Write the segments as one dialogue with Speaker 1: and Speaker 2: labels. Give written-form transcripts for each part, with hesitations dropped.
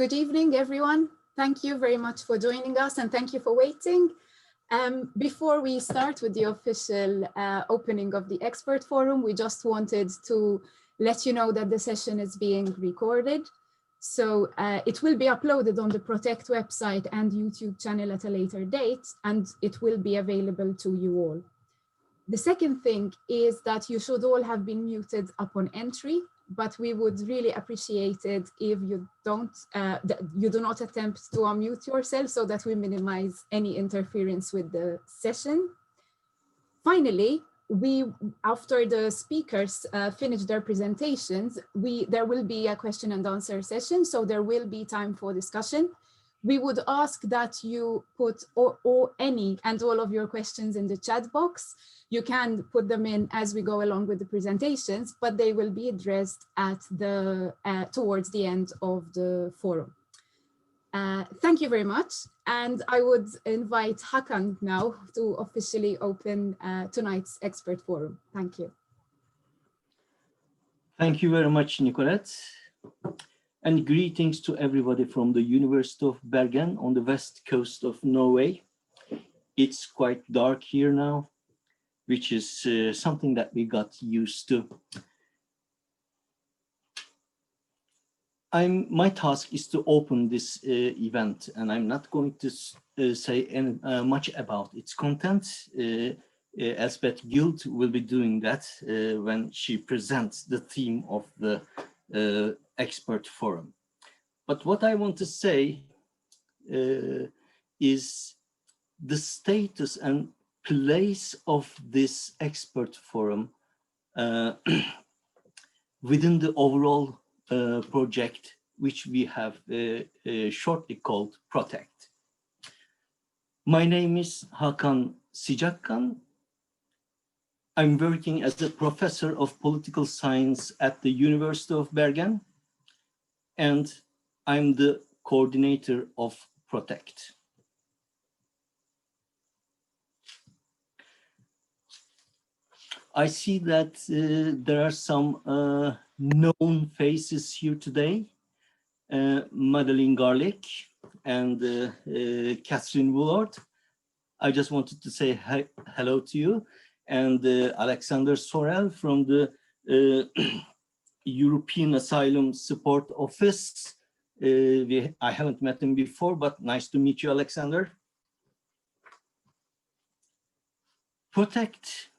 Speaker 1: Good evening, everyone. Thank you very much for joining us and thank you for waiting. Before we start with the official opening of the expert forum, we just wanted to let you know that the session is being recorded. So it will be uploaded on the PROTECT website and YouTube channel at a later date, and it will be available to you all. The second thing is that you should all have been muted upon entry, but we would really appreciate it if you do not attempt to unmute yourself so that we minimize any interference with the session. Finally, after the speakers finish their presentations, there will be a question and answer session, so there will be time for discussion. We would ask that you put any and all of your questions in the chat box. You can put them in as we go along with the presentations, but they will be addressed at towards the end of the forum. Thank you very much. And I would invite Hakan now to officially open tonight's expert forum. Thank you.
Speaker 2: Thank you very much, Nicolette. And greetings to everybody from the University of Bergen on the west coast of Norway. It's quite dark here now, which is something that we got used to. My task is to open this event, and I'm not going to say much about its content. Elspeth Guild will be doing that when she presents the theme of the expert forum. But what I want to say is the status and place of this expert forum within the overall project, which we have shortly called PROTECT. My name is Hakan Sicakkan. I'm working as a professor of political science at the University of Bergen, and I'm the coordinator of PROTECT. I see that there are some known faces here today. Madeline Garlick and Catherine Woollard. I just wanted to say hello to you. And Alexander Sorel from the European Asylum Support Office. I haven't met him before, but nice to meet you, Alexander. PROTECT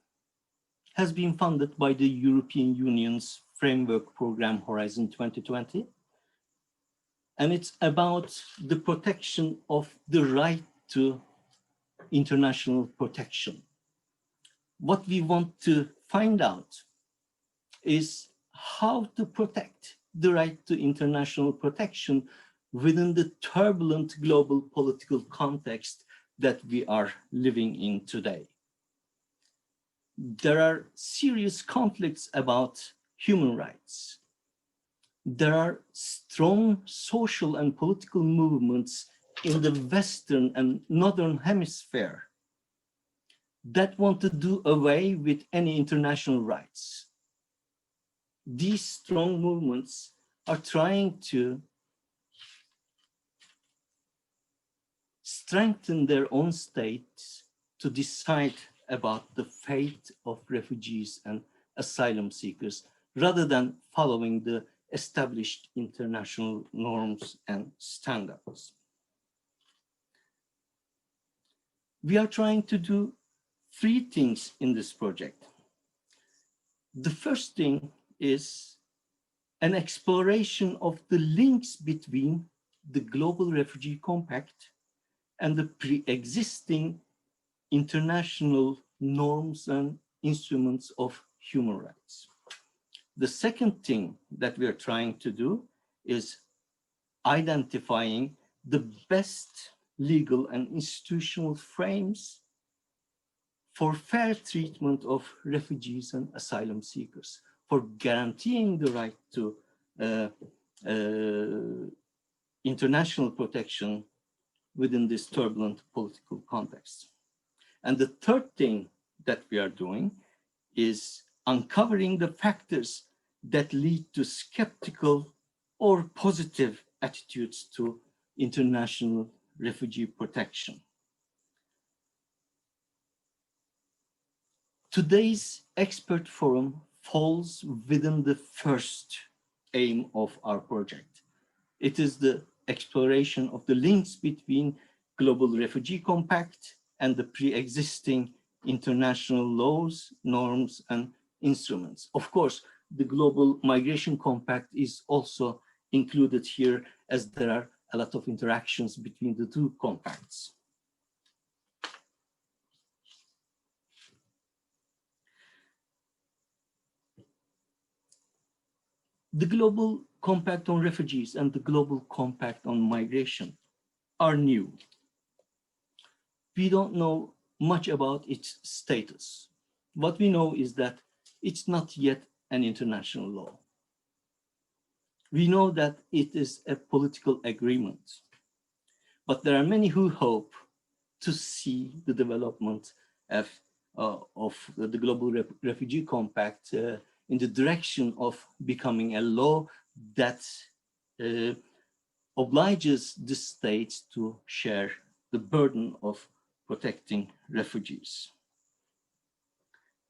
Speaker 2: has been funded by the European Union's framework program Horizon 2020. And it's about the protection of the right to international protection. What we want to find out is how to protect the right to international protection within the turbulent global political context that we are living in today. There are serious conflicts about human rights. There are strong social and political movements in the Western and Northern Hemisphere that want to do away with any international rights. These strong movements are trying to strengthen their own states to decide about the fate of refugees and asylum seekers, rather than following the established international norms and standards. We are trying to do three things in this project. The first thing is an exploration of the links between the Global Refugee Compact and the pre-existing international norms and instruments of human rights. The second thing that we are trying to do is identifying the best legal and institutional frames for fair treatment of refugees and asylum seekers, for guaranteeing the right to international protection within this turbulent political context. And the third thing that we are doing is uncovering the factors that lead to skeptical or positive attitudes to international refugee protection. Today's expert forum falls within the first aim of our project. It is the exploration of the links between Global Refugee Compact and the pre-existing international laws, norms, and instruments. Of course, the Global Migration Compact is also included here, as there are a lot of interactions between the two compacts. The Global Compact on Refugees and the Global Compact on Migration are new. We don't know much about its status. What we know is that it's not yet an international law. We know that it is a political agreement, but there are many who hope to see the development of the Global Refugee Compact in the direction of becoming a law that obliges the states to share the burden of protecting refugees.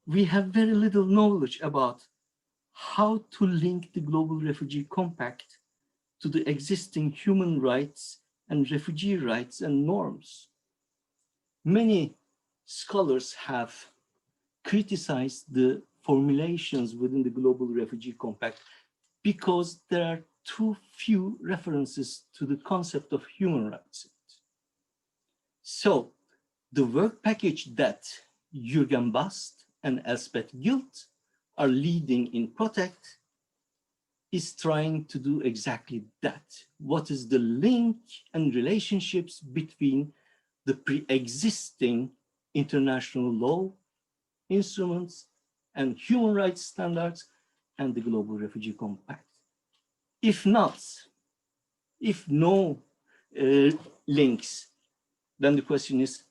Speaker 2: We have very little knowledge about how to link the Global Refugee Compact to the existing human rights and refugee rights and norms. Many scholars have criticized the formulations within the Global Refugee Compact because there are too few references to the concept of human rights. So the work package that Jürgen Bast and Elspeth Guild are leading in PROTECT is trying to do exactly that. What is the link and relationships between the pre-existing international law, instruments, and human rights standards and the Global Refugee Compact? If not, if no links, then the question is,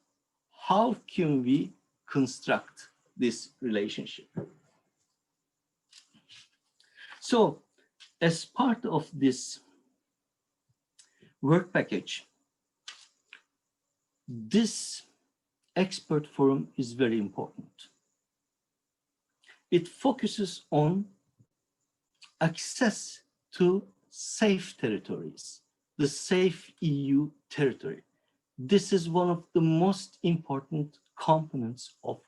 Speaker 2: how can we construct this relationship? So, as part of this work package, this expert forum is very important. It focuses on access to safe territories, the safe EU territory. This is one of the most important components of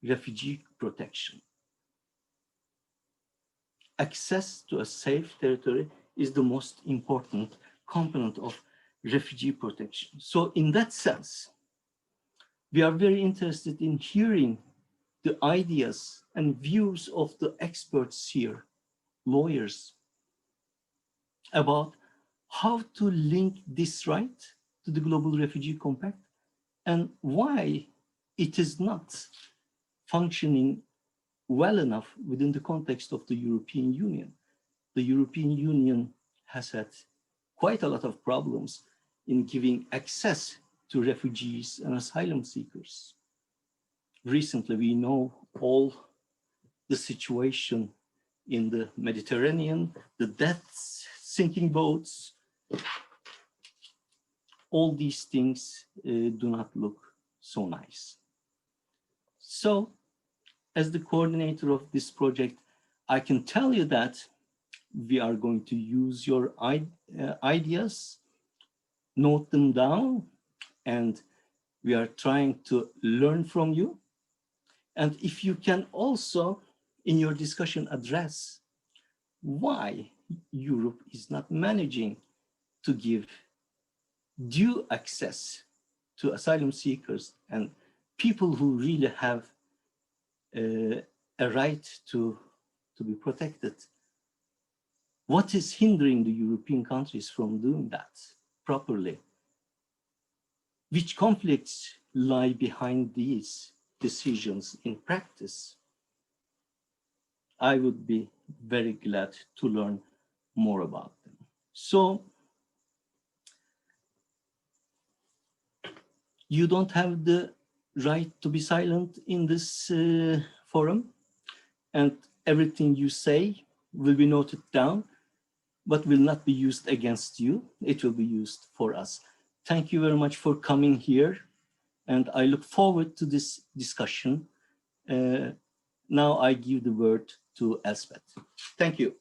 Speaker 2: refugee protection. Access to a safe territory is the most important component of refugee protection. So in that sense, we are very interested in hearing the ideas and views of the experts here, lawyers, about how to link this right to the Global Refugee Compact and why it is not functioning well enough within the context of the European Union. The European Union has had quite a lot of problems in giving access to refugees and asylum seekers. Recently, we know all the situation in the Mediterranean, the deaths, sinking boats. All these things do not look so nice. So, as the coordinator of this project, I can tell you that we are going to use your ideas, note them down, and we are trying to learn from you. And if you can also, in your discussion, address why Europe is not managing to give due access to asylum seekers and people who really have a right to be protected. What is hindering the European countries from doing that properly? Which conflicts lie behind these decisions in practice? I would be very glad to learn more about them. So, you don't have the right to be silent in this forum, and everything you say will be noted down. but will not be used against you. It will be used for us. Thank you very much for coming here, and I look forward to this discussion. Now I give the word to Elspeth. Thank you.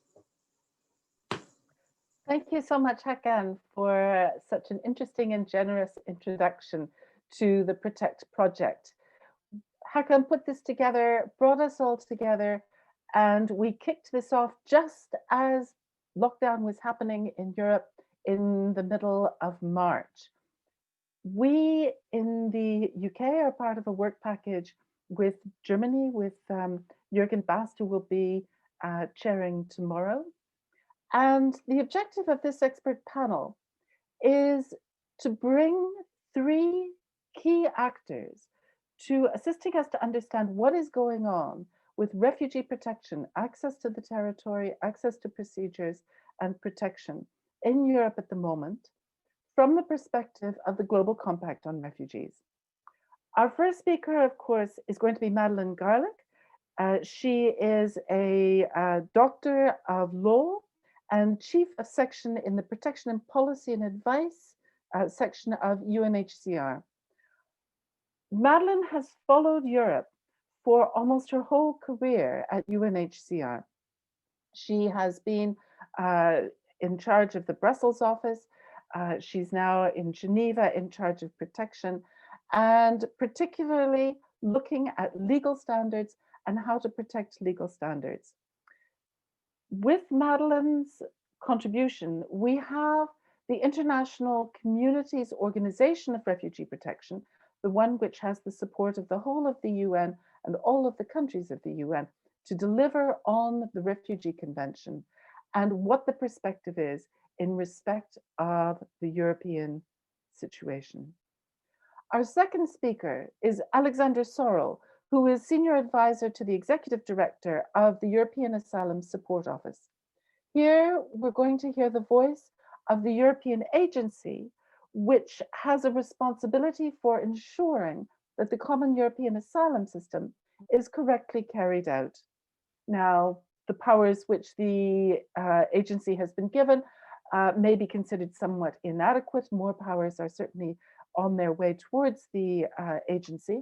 Speaker 3: Thank you so much, Hakan, for such an interesting and generous introduction to the PROTECT project. Hakan put this together, brought us all together, and we kicked this off just as lockdown was happening in Europe in the middle of March. We in the UK are part of a work package with Germany, with Jürgen Bast, who will be chairing tomorrow. And the objective of this expert panel is to bring three key actors to assisting us to understand what is going on with refugee protection, access to the territory, access to procedures and protection in Europe at the moment, from the perspective of the Global Compact on Refugees. Our first speaker, of course, is going to be Madeline Garlick. She is a doctor of law and chief of section in the Protection and Policy and Advice section of UNHCR. Madeline has followed Europe for almost her whole career at UNHCR. She has been in charge of the Brussels office. She's now in Geneva in charge of protection, and particularly looking at legal standards and how to protect legal standards. With Madeline's contribution, we have the International Communities Organization of Refugee Protection, the one which has the support of the whole of the UN and all of the countries of the UN to deliver on the Refugee Convention and what the perspective is in respect of the European situation. Our second speaker is Alexander Sorel, who is Senior Advisor to the Executive Director of the European Asylum Support Office. Here, we're going to hear the voice of the European agency, which has a responsibility for ensuring that the common European asylum system is correctly carried out. Now, the powers which the agency has been given may be considered somewhat inadequate. More powers are certainly on their way towards the agency.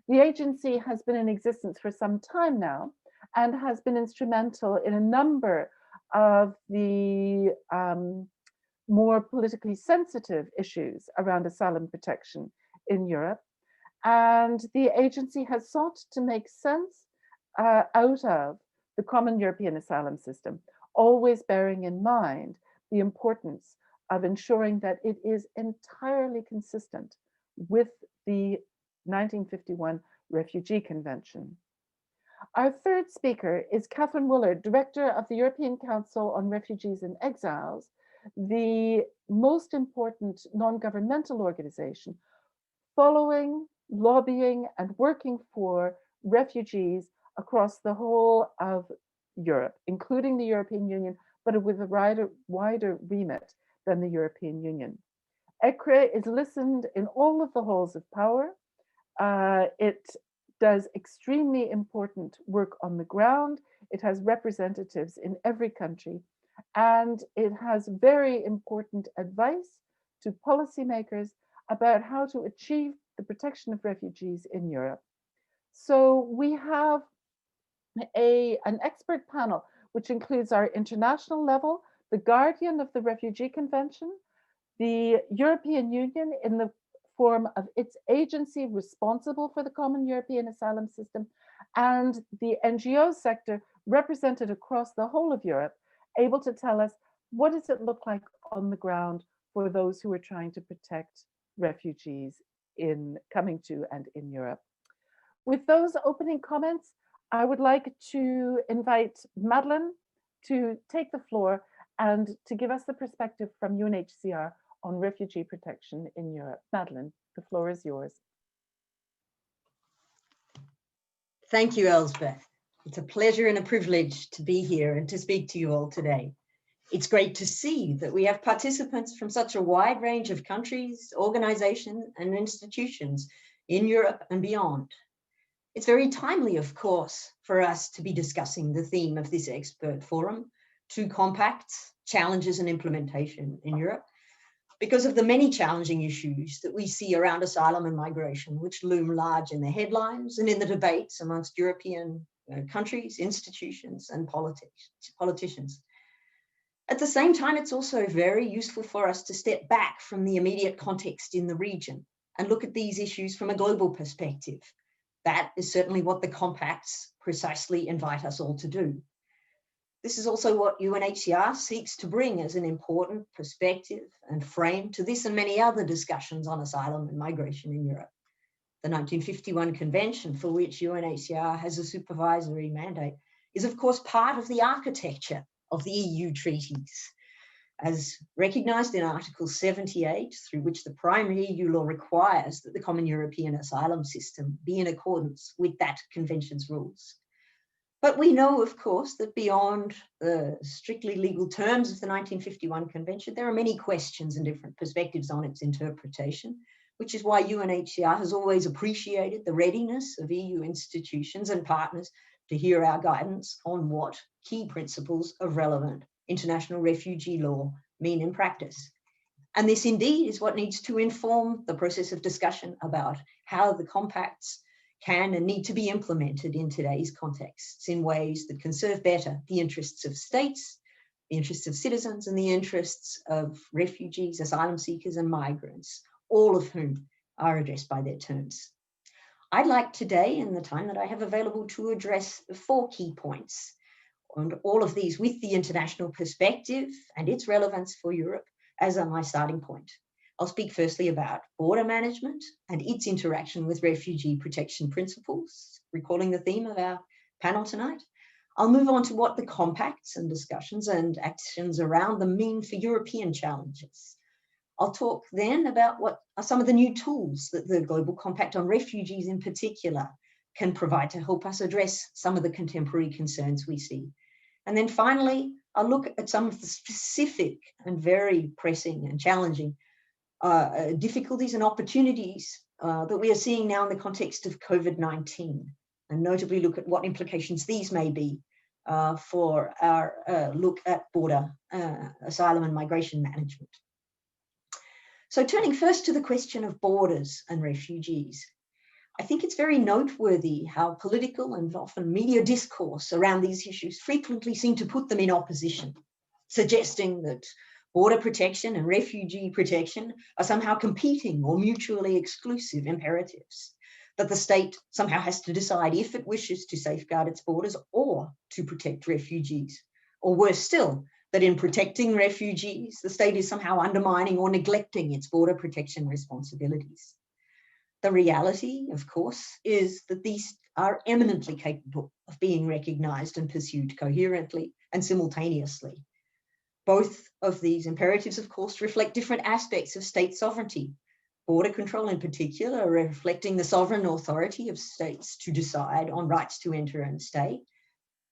Speaker 3: The agency has been in existence for some time now and has been instrumental in a number of the more politically sensitive issues around asylum protection in Europe. And the agency has sought to make sense out of the common European asylum system, always bearing in mind the importance of ensuring that it is entirely consistent with the 1951 Refugee Convention. Our third speaker is Catherine Woollard, Director of the European Council on Refugees and Exiles, the most important non-governmental organization following, lobbying, and working for refugees across the whole of Europe, including the European Union, but with a wider remit than the European Union. ECRE is listened in all of the halls of power. It does extremely important work on the ground. It has representatives in every country, and it has very important advice to policymakers about how to achieve the protection of refugees in Europe. So we have an expert panel, which includes our international level, the guardian of the Refugee Convention, the European Union in the form of its agency responsible for the common European asylum system, and the NGO sector represented across the whole of Europe, able to tell us what does it look like on the ground for those who are trying to protect refugees in coming to and in Europe. With those opening comments, I would like to invite Madeline to take the floor and to give us the perspective from UNHCR on refugee protection in Europe. Madeline, the floor is yours.
Speaker 4: Thank you, Elspeth. It's a pleasure and a privilege to be here and to speak to you all today. It's great to see that we have participants from such a wide range of countries, organizations, and institutions in Europe and beyond. It's very timely, of course, for us to be discussing the theme of this expert forum, to compacts, challenges and implementation in Europe because of the many challenging issues that we see around asylum and migration, which loom large in the headlines and in the debates amongst European countries, institutions and politicians. At the same time, it's also very useful for us to step back from the immediate context in the region and look at these issues from a global perspective. That is certainly what the compacts precisely invite us all to do. This is also what UNHCR seeks to bring as an important perspective and frame to this and many other discussions on asylum and migration in Europe. The 1951 Convention, for which UNHCR has a supervisory mandate, is of course part of the architecture of the EU treaties, as recognised in Article 78, through which the primary EU law requires that the common European asylum system be in accordance with that convention's rules. But we know, of course, that beyond the strictly legal terms of the 1951 Convention, there are many questions and different perspectives on its interpretation, which is why UNHCR has always appreciated the readiness of EU institutions and partners to hear our guidance on what key principles of relevant international refugee law mean in practice. And this indeed is what needs to inform the process of discussion about how the compacts can and need to be implemented in today's contexts in ways that can serve better the interests of states, the interests of citizens, and the interests of refugees, asylum seekers, and migrants, all of whom are addressed by their terms. I'd like today, in the time that I have available, to address 4 key points, and all of these with the international perspective and its relevance for Europe as my starting point. I'll speak firstly about border management and its interaction with refugee protection principles, recalling the theme of our panel tonight. I'll move on to what the compacts and discussions and actions around them mean for European challenges. I'll talk then about what are some of the new tools that the Global Compact on Refugees in particular can provide to help us address some of the contemporary concerns we see. And then finally, I'll look at some of the specific and very pressing and challenging difficulties and opportunities that we are seeing now in the context of COVID-19, and notably look at what implications these may be for our look at border asylum and migration management. So turning first to the question of borders and refugees, I think it's very noteworthy how political and often media discourse around these issues frequently seem to put them in opposition, suggesting that border protection and refugee protection are somehow competing or mutually exclusive imperatives, that the state somehow has to decide if it wishes to safeguard its borders or to protect refugees, or worse still, that in protecting refugees, the state is somehow undermining or neglecting its border protection responsibilities. The reality, of course, is that these are eminently capable of being recognised and pursued coherently and simultaneously. Both of these imperatives, of course, reflect different aspects of state sovereignty. Border control in particular, reflecting the sovereign authority of states to decide on rights to enter and stay.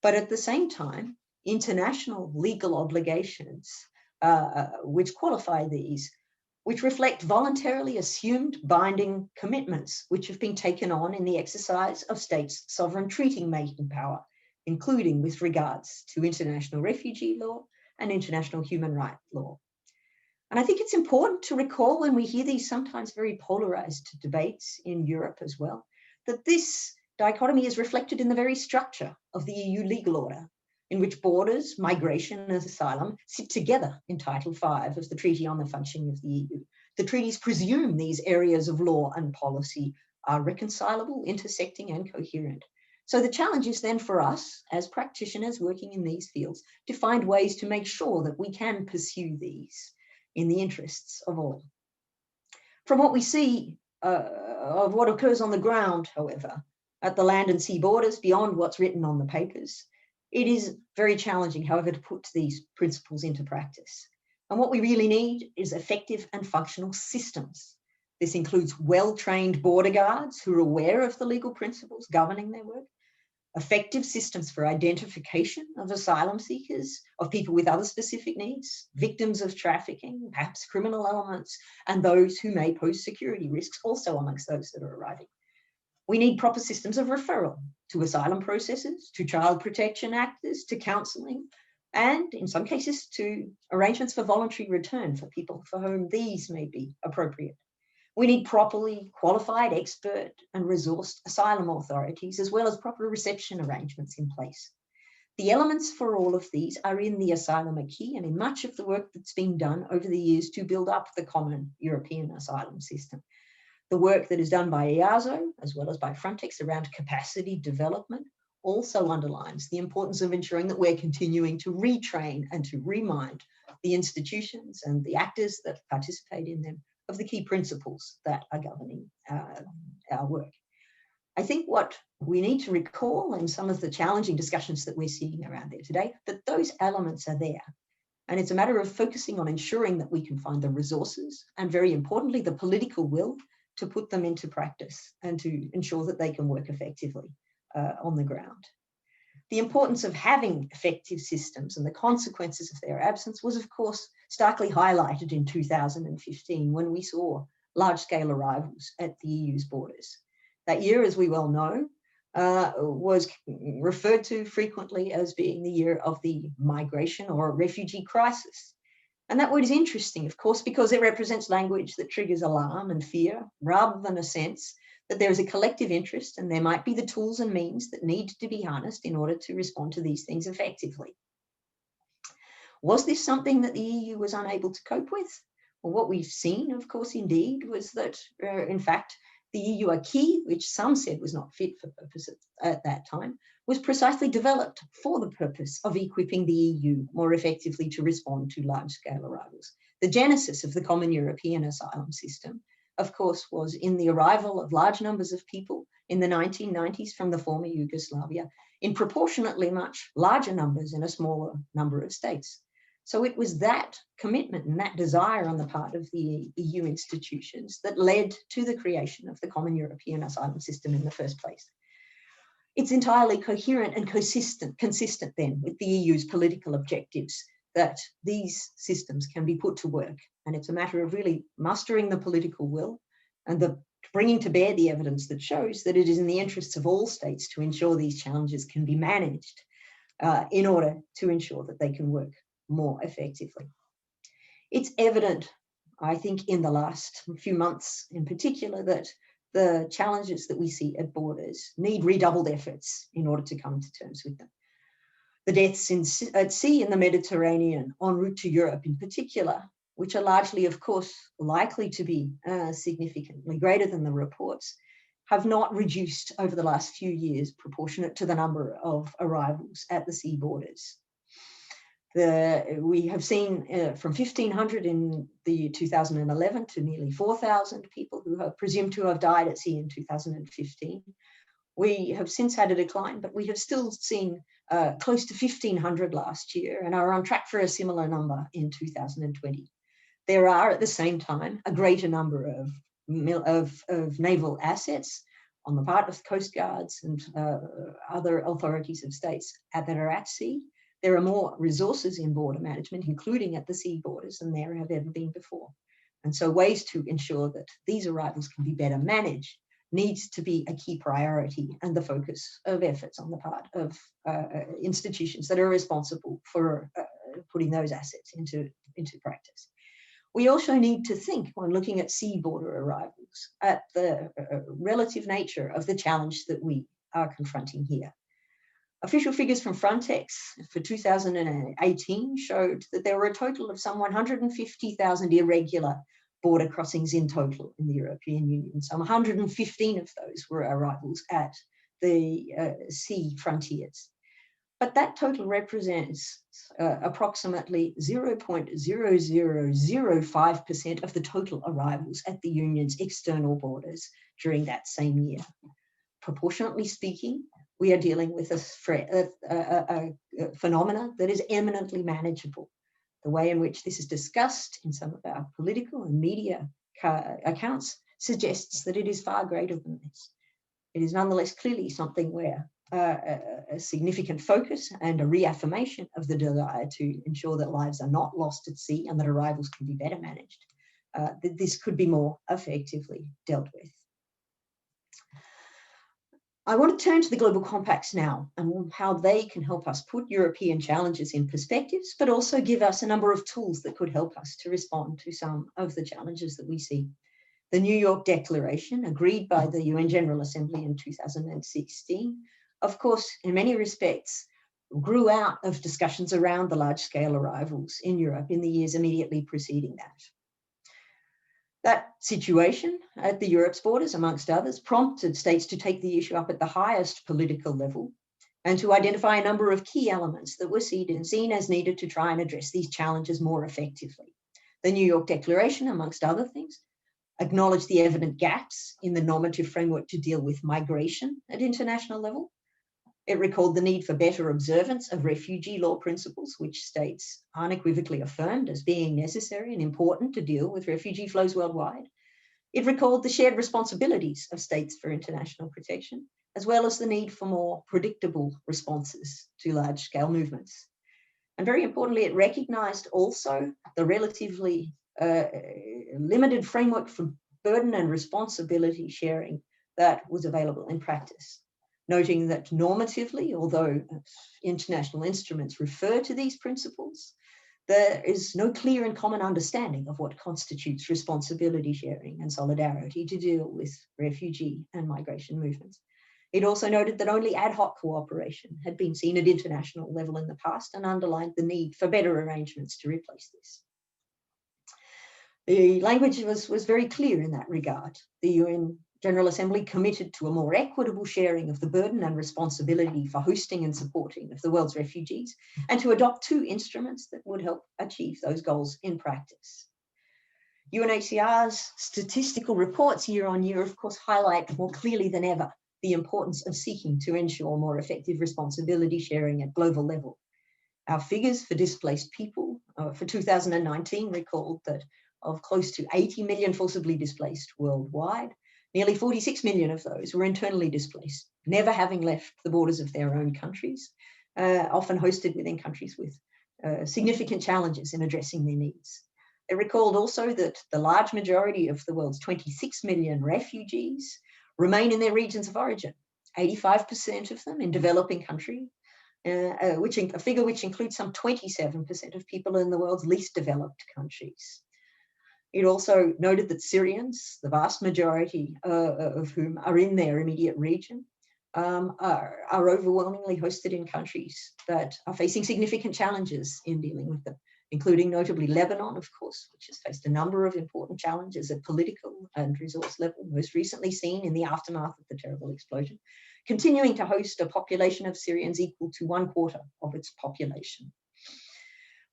Speaker 4: But at the same time, international legal obligations, which qualify these, which reflect voluntarily assumed binding commitments, which have been taken on in the exercise of states' sovereign treaty-making power, including with regards to international refugee law and international human rights law. And I think it's important to recall, when we hear these sometimes very polarized debates in Europe as well, that this dichotomy is reflected in the very structure of the EU legal order, in which borders, migration, and asylum sit together in Title V of the Treaty on the Functioning of the EU. The treaties presume these areas of law and policy are reconcilable, intersecting, and coherent. So the challenge is then for us, as practitioners working in these fields, to find ways to make sure that we can pursue these in the interests of all. From what we see of what occurs on the ground, however, at the land and sea borders, beyond what's written on the papers, it is very challenging, however, to put these principles into practice. And what we really need is effective and functional systems. This includes well-trained border guards who are aware of the legal principles governing their work, effective systems for identification of asylum seekers, of people with other specific needs, victims of trafficking, perhaps criminal elements, and those who may pose security risks also amongst those that are arriving. We need proper systems of referral to asylum processes, to child protection actors, to counselling, and in some cases to arrangements for voluntary return for people for whom these may be appropriate. We need properly qualified, expert and resourced asylum authorities, as well as proper reception arrangements in place. The elements for all of these are in the Asylum Acquis and in much of the work that's been done over the years to build up the common European asylum system. The work that is done by EASO, as well as by Frontex around capacity development, also underlines the importance of ensuring that we're continuing to retrain and to remind the institutions and the actors that participate in them of the key principles that are governing our work. I think what we need to recall in some of the challenging discussions that we're seeing around there today, that those elements are there. And it's a matter of focusing on ensuring that we can find the resources and, very importantly, the political will to put them into practice and to ensure that they can work effectively on the ground. The importance of having effective systems and the consequences of their absence was, of course, starkly highlighted in 2015 when we saw large-scale arrivals at the EU's borders. That year, as we well know, was referred to frequently as being the year of the migration or refugee crisis. And that word is interesting, of course, because it represents language that triggers alarm and fear, rather than a sense that there is a collective interest and there might be the tools and means that need to be harnessed in order to respond to these things effectively. Was this something that the EU was unable to cope with? Well, what we've seen, of course, indeed, was that, in fact, the EU acquis, which some said was not fit for purpose at that time, was precisely developed for the purpose of equipping the EU more effectively to respond to large-scale arrivals. The genesis of the common European asylum system, of course, was in the arrival of large numbers of people in the 1990s from the former Yugoslavia, in proportionately much larger numbers in a smaller number of states. So it was that commitment and that desire on the part of the EU institutions that led to the creation of the common European asylum system in the first place. It's entirely coherent and consistent then with the EU's political objectives that these systems can be put to work. And it's a matter of really mustering the political will and bringing to bear the evidence that shows that it is in the interests of all states to ensure these challenges can be managed in order to ensure that they can work more effectively. It's evident, I think, in the last few months in particular, that the challenges that we see at borders need redoubled efforts in order to come to terms with them. The deaths at sea in the Mediterranean en route to Europe in particular, which are largely, of course, likely to be significantly greater than the reports, have not reduced over the last few years proportionate to the number of arrivals at the sea borders. We have seen from 1,500 in the 2011 to nearly 4,000 people who are presumed to have died at sea in 2015. We have since had a decline, but we have still seen close to 1,500 last year and are on track for a similar number in 2020. There are at the same time a greater number of naval assets on the part of coast guards and other authorities of states that are at sea. There are more resources in border management, including at the sea borders, than there have ever been before. And so ways to ensure that these arrivals can be better managed needs to be a key priority and the focus of efforts on the part of institutions that are responsible for putting those assets into practice. We also need to think, when looking at sea border arrivals, at the relative nature of the challenge that we are confronting here. Official figures from Frontex for 2018 showed that there were a total of some 150,000 irregular border crossings in total in the European Union. Some 115 of those were arrivals at the sea frontiers. But that total represents approximately 0.0005% of the total arrivals at the Union's external borders during that same year. Proportionately speaking, we are dealing with a phenomena that is eminently manageable. The way in which this is discussed in some of our political and media accounts suggests that it is far greater than this. It is nonetheless clearly something where a significant focus and a reaffirmation of the desire to ensure that lives are not lost at sea and that arrivals can be better managed, that this could be more effectively dealt with. I want to turn to the global compacts now and how they can help us put European challenges in perspectives, but also give us a number of tools that could help us to respond to some of the challenges that we see. The New York Declaration, agreed by the UN General Assembly in 2016, of course, in many respects, grew out of discussions around the large-scale arrivals in Europe in the years immediately preceding that. That situation at the Europe's borders, amongst others, prompted states to take the issue up at the highest political level and to identify a number of key elements that were seen as needed to try and address these challenges more effectively. The New York Declaration, amongst other things, acknowledged the evident gaps in the normative framework to deal with migration at international level. It recalled the need for better observance of refugee law principles, which states unequivocally affirmed as being necessary and important to deal with refugee flows worldwide. It recalled the shared responsibilities of states for international protection, as well as the need for more predictable responses to large-scale movements. And very importantly, it recognized also the relatively limited framework for burden and responsibility sharing that was available in practice, noting that normatively, although international instruments refer to these principles, there is no clear and common understanding of what constitutes responsibility sharing and solidarity to deal with refugee and migration movements. It also noted that only ad hoc cooperation had been seen at international level in the past and underlined the need for better arrangements to replace this. The language was very clear in that regard. The UN General Assembly committed to a more equitable sharing of the burden and responsibility for hosting and supporting of the world's refugees, and to adopt two instruments that would help achieve those goals in practice. UNHCR's statistical reports year on year, of course, highlight more clearly than ever the importance of seeking to ensure more effective responsibility sharing at global level. Our figures for displaced people for 2019 recalled that of close to 80 million forcibly displaced worldwide, nearly 46 million of those were internally displaced, never having left the borders of their own countries, often hosted within countries with significant challenges in addressing their needs. It recalled also that the large majority of the world's 26 million refugees remain in their regions of origin, 85% of them in developing countries, a figure which includes some 27% of people in the world's least developed countries. It also noted that Syrians, the vast majority of whom are in their immediate region, are overwhelmingly hosted in countries that are facing significant challenges in dealing with them, including notably Lebanon, of course, which has faced a number of important challenges at political and resource level, most recently seen in the aftermath of the terrible explosion, continuing to host a population of Syrians equal to 1/4 of its population.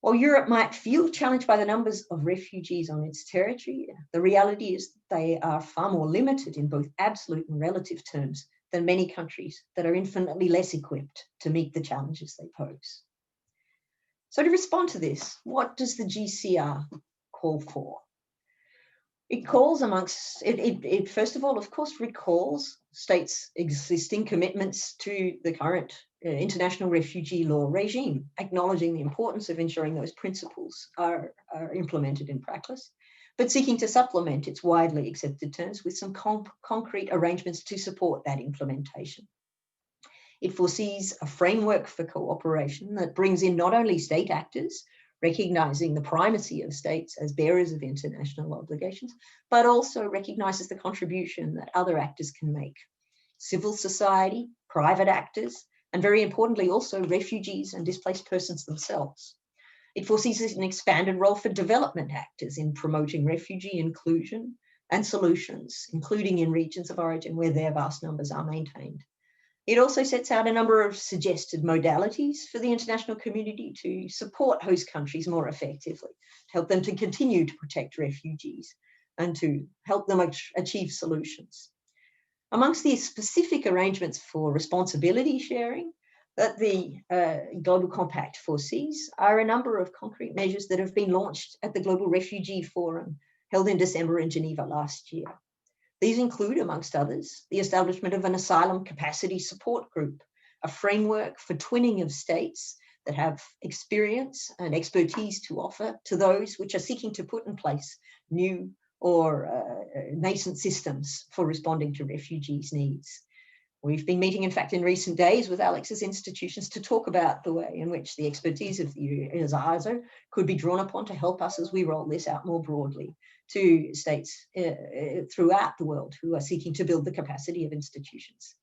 Speaker 4: While Europe might feel challenged by the numbers of refugees on its territory, the reality is that they are far more limited in both absolute and relative terms than many countries that are infinitely less equipped to meet the challenges they pose. So to respond to this, what does the GCR call for? It calls it first of all, of course, recalls states' existing commitments to the current international refugee law regime, acknowledging the importance of ensuring those principles are implemented in practice, but seeking to supplement its widely accepted terms with some concrete arrangements to support that implementation. It foresees a framework for cooperation that brings in not only state actors, recognizing the primacy of states as bearers of international obligations, but also recognizes the contribution that other actors can make. Civil society, private actors, and very importantly, also refugees and displaced persons themselves. It foresees an expanded role for development actors in promoting refugee inclusion and solutions, including in regions of origin where their vast numbers are maintained. It also sets out a number of suggested modalities for the international community to support host countries more effectively, to help them to continue to protect refugees and to help them achieve solutions. Amongst the specific arrangements for responsibility sharing that the Global Compact foresees are a number of concrete measures that have been launched at the Global Refugee Forum held in December in Geneva last year. These include, amongst others, the establishment of an asylum capacity support group, a framework for twinning of states that have experience and expertise to offer to those which are seeking to put in place new or nascent systems for responding to refugees' needs. We've been meeting, in fact, in recent days with Alex's institutions to talk about the way in which the expertise of the EASO could be drawn upon to help us as we roll this out more broadly to states throughout the world who are seeking to build the capacity of institutions.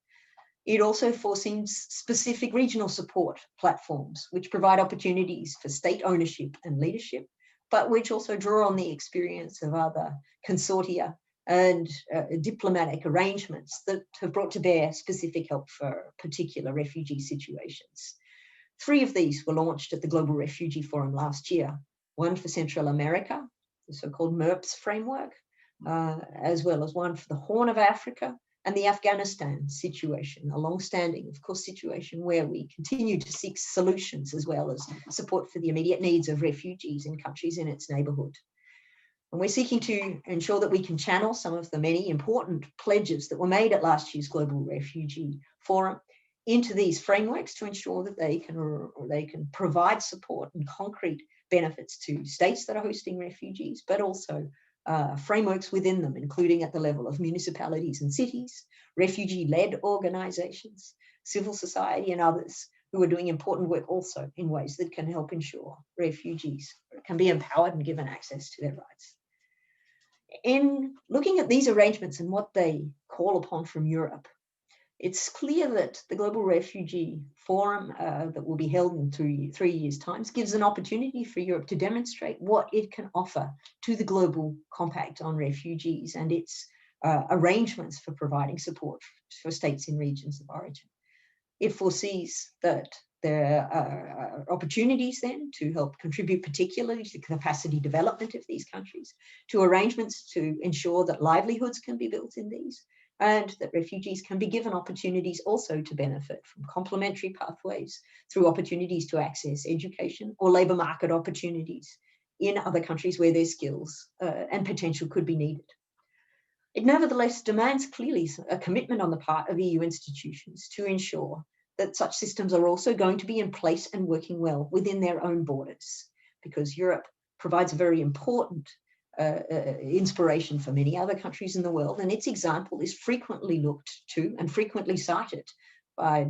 Speaker 4: It also foresees specific regional support platforms, which provide opportunities for state ownership and leadership, but which also draw on the experience of other consortia and diplomatic arrangements that have brought to bear specific help for particular refugee situations. 3 of these were launched at the Global Refugee Forum last year, one for Central America, the so-called MERPS framework, as well as one for the Horn of Africa and the Afghanistan situation, a long-standing, of course, situation where we continue to seek solutions as well as support for the immediate needs of refugees in countries in its neighbourhood. And we're seeking to ensure that we can channel some of the many important pledges that were made at last year's Global Refugee Forum into these frameworks to ensure that they can provide support and concrete benefits to states that are hosting refugees, but also frameworks within them, including at the level of municipalities and cities, refugee-led organisations, civil society and others who are doing important work also in ways that can help ensure refugees can be empowered and given access to their rights. In looking at these arrangements and what they call upon from Europe, it's clear that the Global Refugee Forum that will be held in 3 years' time gives an opportunity for Europe to demonstrate what it can offer to the Global Compact on Refugees and its arrangements for providing support for states in regions of origin. It foresees that there are opportunities then to help contribute particularly to the capacity development of these countries, to arrangements to ensure that livelihoods can be built in these, and that refugees can be given opportunities also to benefit from complementary pathways through opportunities to access education or labour market opportunities in other countries where their skills and potential could be needed. It nevertheless demands clearly a commitment on the part of EU institutions to ensure that such systems are also going to be in place and working well within their own borders, because Europe provides a very important inspiration for many other countries in the world, and its example is frequently looked to and frequently cited by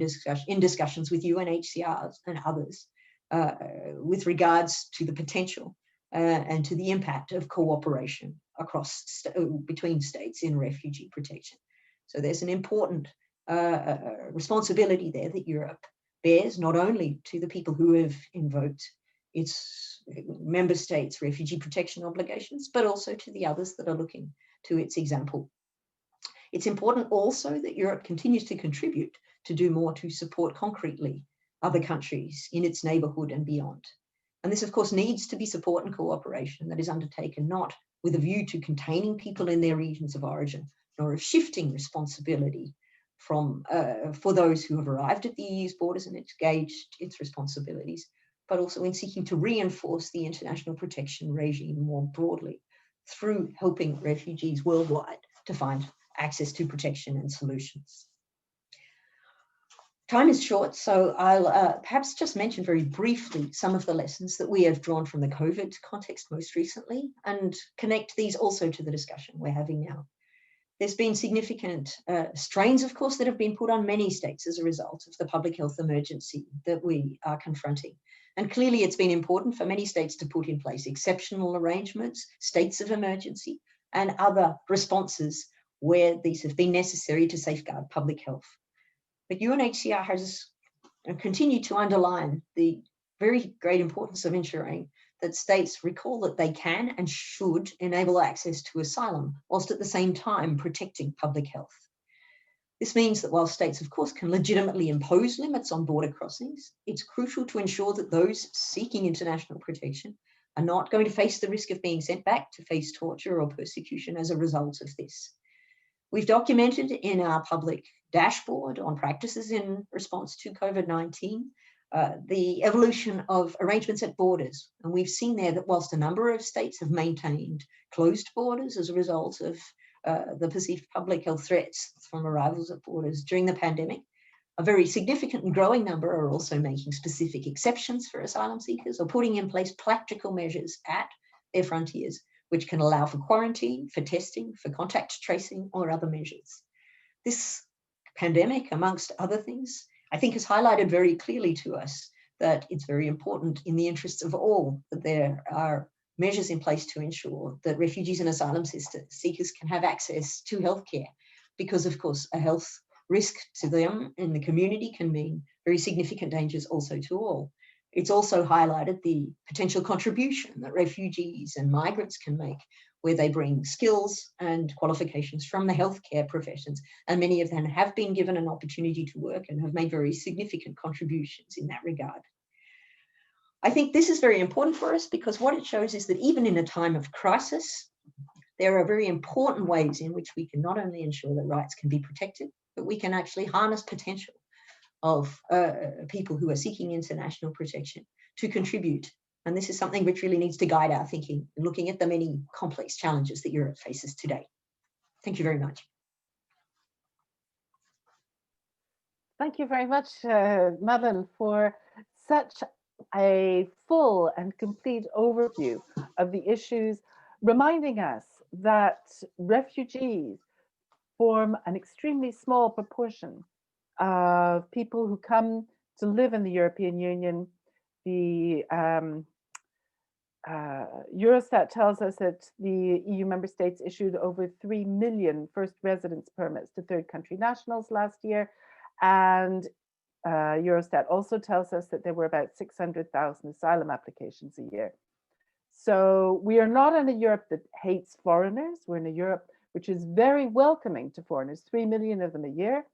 Speaker 4: in discussions with UNHCR and others with regards to the potential and to the impact of cooperation across between states in refugee protection. So there's an important responsibility there that Europe bears, not only to the people who have invoked its member states' refugee protection obligations, but also to the others that are looking to its example. It's important also that Europe continues to contribute to do more to support concretely other countries in its neighbourhood and beyond. And this, of course, needs to be support and cooperation that is undertaken not with a view to containing people in their regions of origin, nor of shifting responsibility from for those who have arrived at the EU's borders and engaged its responsibilities, but also in seeking to reinforce the international protection regime more broadly through helping refugees worldwide to find access to protection and solutions. Time is short, so I'll perhaps just mention very briefly some of the lessons that we have drawn from the COVID context most recently and connect these also to the discussion we're having now. There's been significant strains, of course, that have been put on many states as a result of the public health emergency that we are confronting. And clearly it's been important for many states to put in place exceptional arrangements, states of emergency, and other responses where these have been necessary to safeguard public health. But UNHCR has continued to underline the very great importance of ensuring that states recall that they can and should enable access to asylum, whilst at the same time protecting public health. This means that while states, of course, can legitimately impose limits on border crossings, it's crucial to ensure that those seeking international protection are not going to face the risk of being sent back to face torture or persecution as a result of this. We've documented in our public dashboard on practices in response to COVID-19 the evolution of arrangements at borders. And we've seen there that whilst a number of states have maintained closed borders as a result of the perceived public health threats from arrivals at borders during the pandemic, a very significant and growing number are also making specific exceptions for asylum seekers or putting in place practical measures at their frontiers, which can allow for quarantine, for testing, for contact tracing, or other measures. This pandemic, amongst other things, I think has highlighted very clearly to us that it's very important in the interests of all that there are measures in place to ensure that refugees and asylum seekers can have access to healthcare, because of course a health risk to them in the community can mean very significant dangers also to all. It's also highlighted the potential contribution that refugees and migrants can make, where they bring skills and qualifications from the healthcare professions, and many of them have been given an opportunity to work and have made very significant contributions in that regard. I think this is very important for us because what it shows is that even in a time of crisis, there are very important ways in which we can not only ensure that rights can be protected, but we can actually harness potential of people who are seeking international protection to contribute. And this is something which really needs to guide our thinking in looking at the many complex challenges that Europe faces today. Thank you very much.
Speaker 3: Thank you very much, Madeline, for such a full and complete overview of the issues, reminding us that refugees form an extremely small proportion of people who come to live in the European Union. The Eurostat tells us that the EU member states issued over 3 million first residence permits to third country nationals last year. And Eurostat also tells us that there were about 600,000 asylum applications a year. So we are not in a Europe that hates foreigners. We're in a Europe which is very welcoming to foreigners, 3 million of them a year,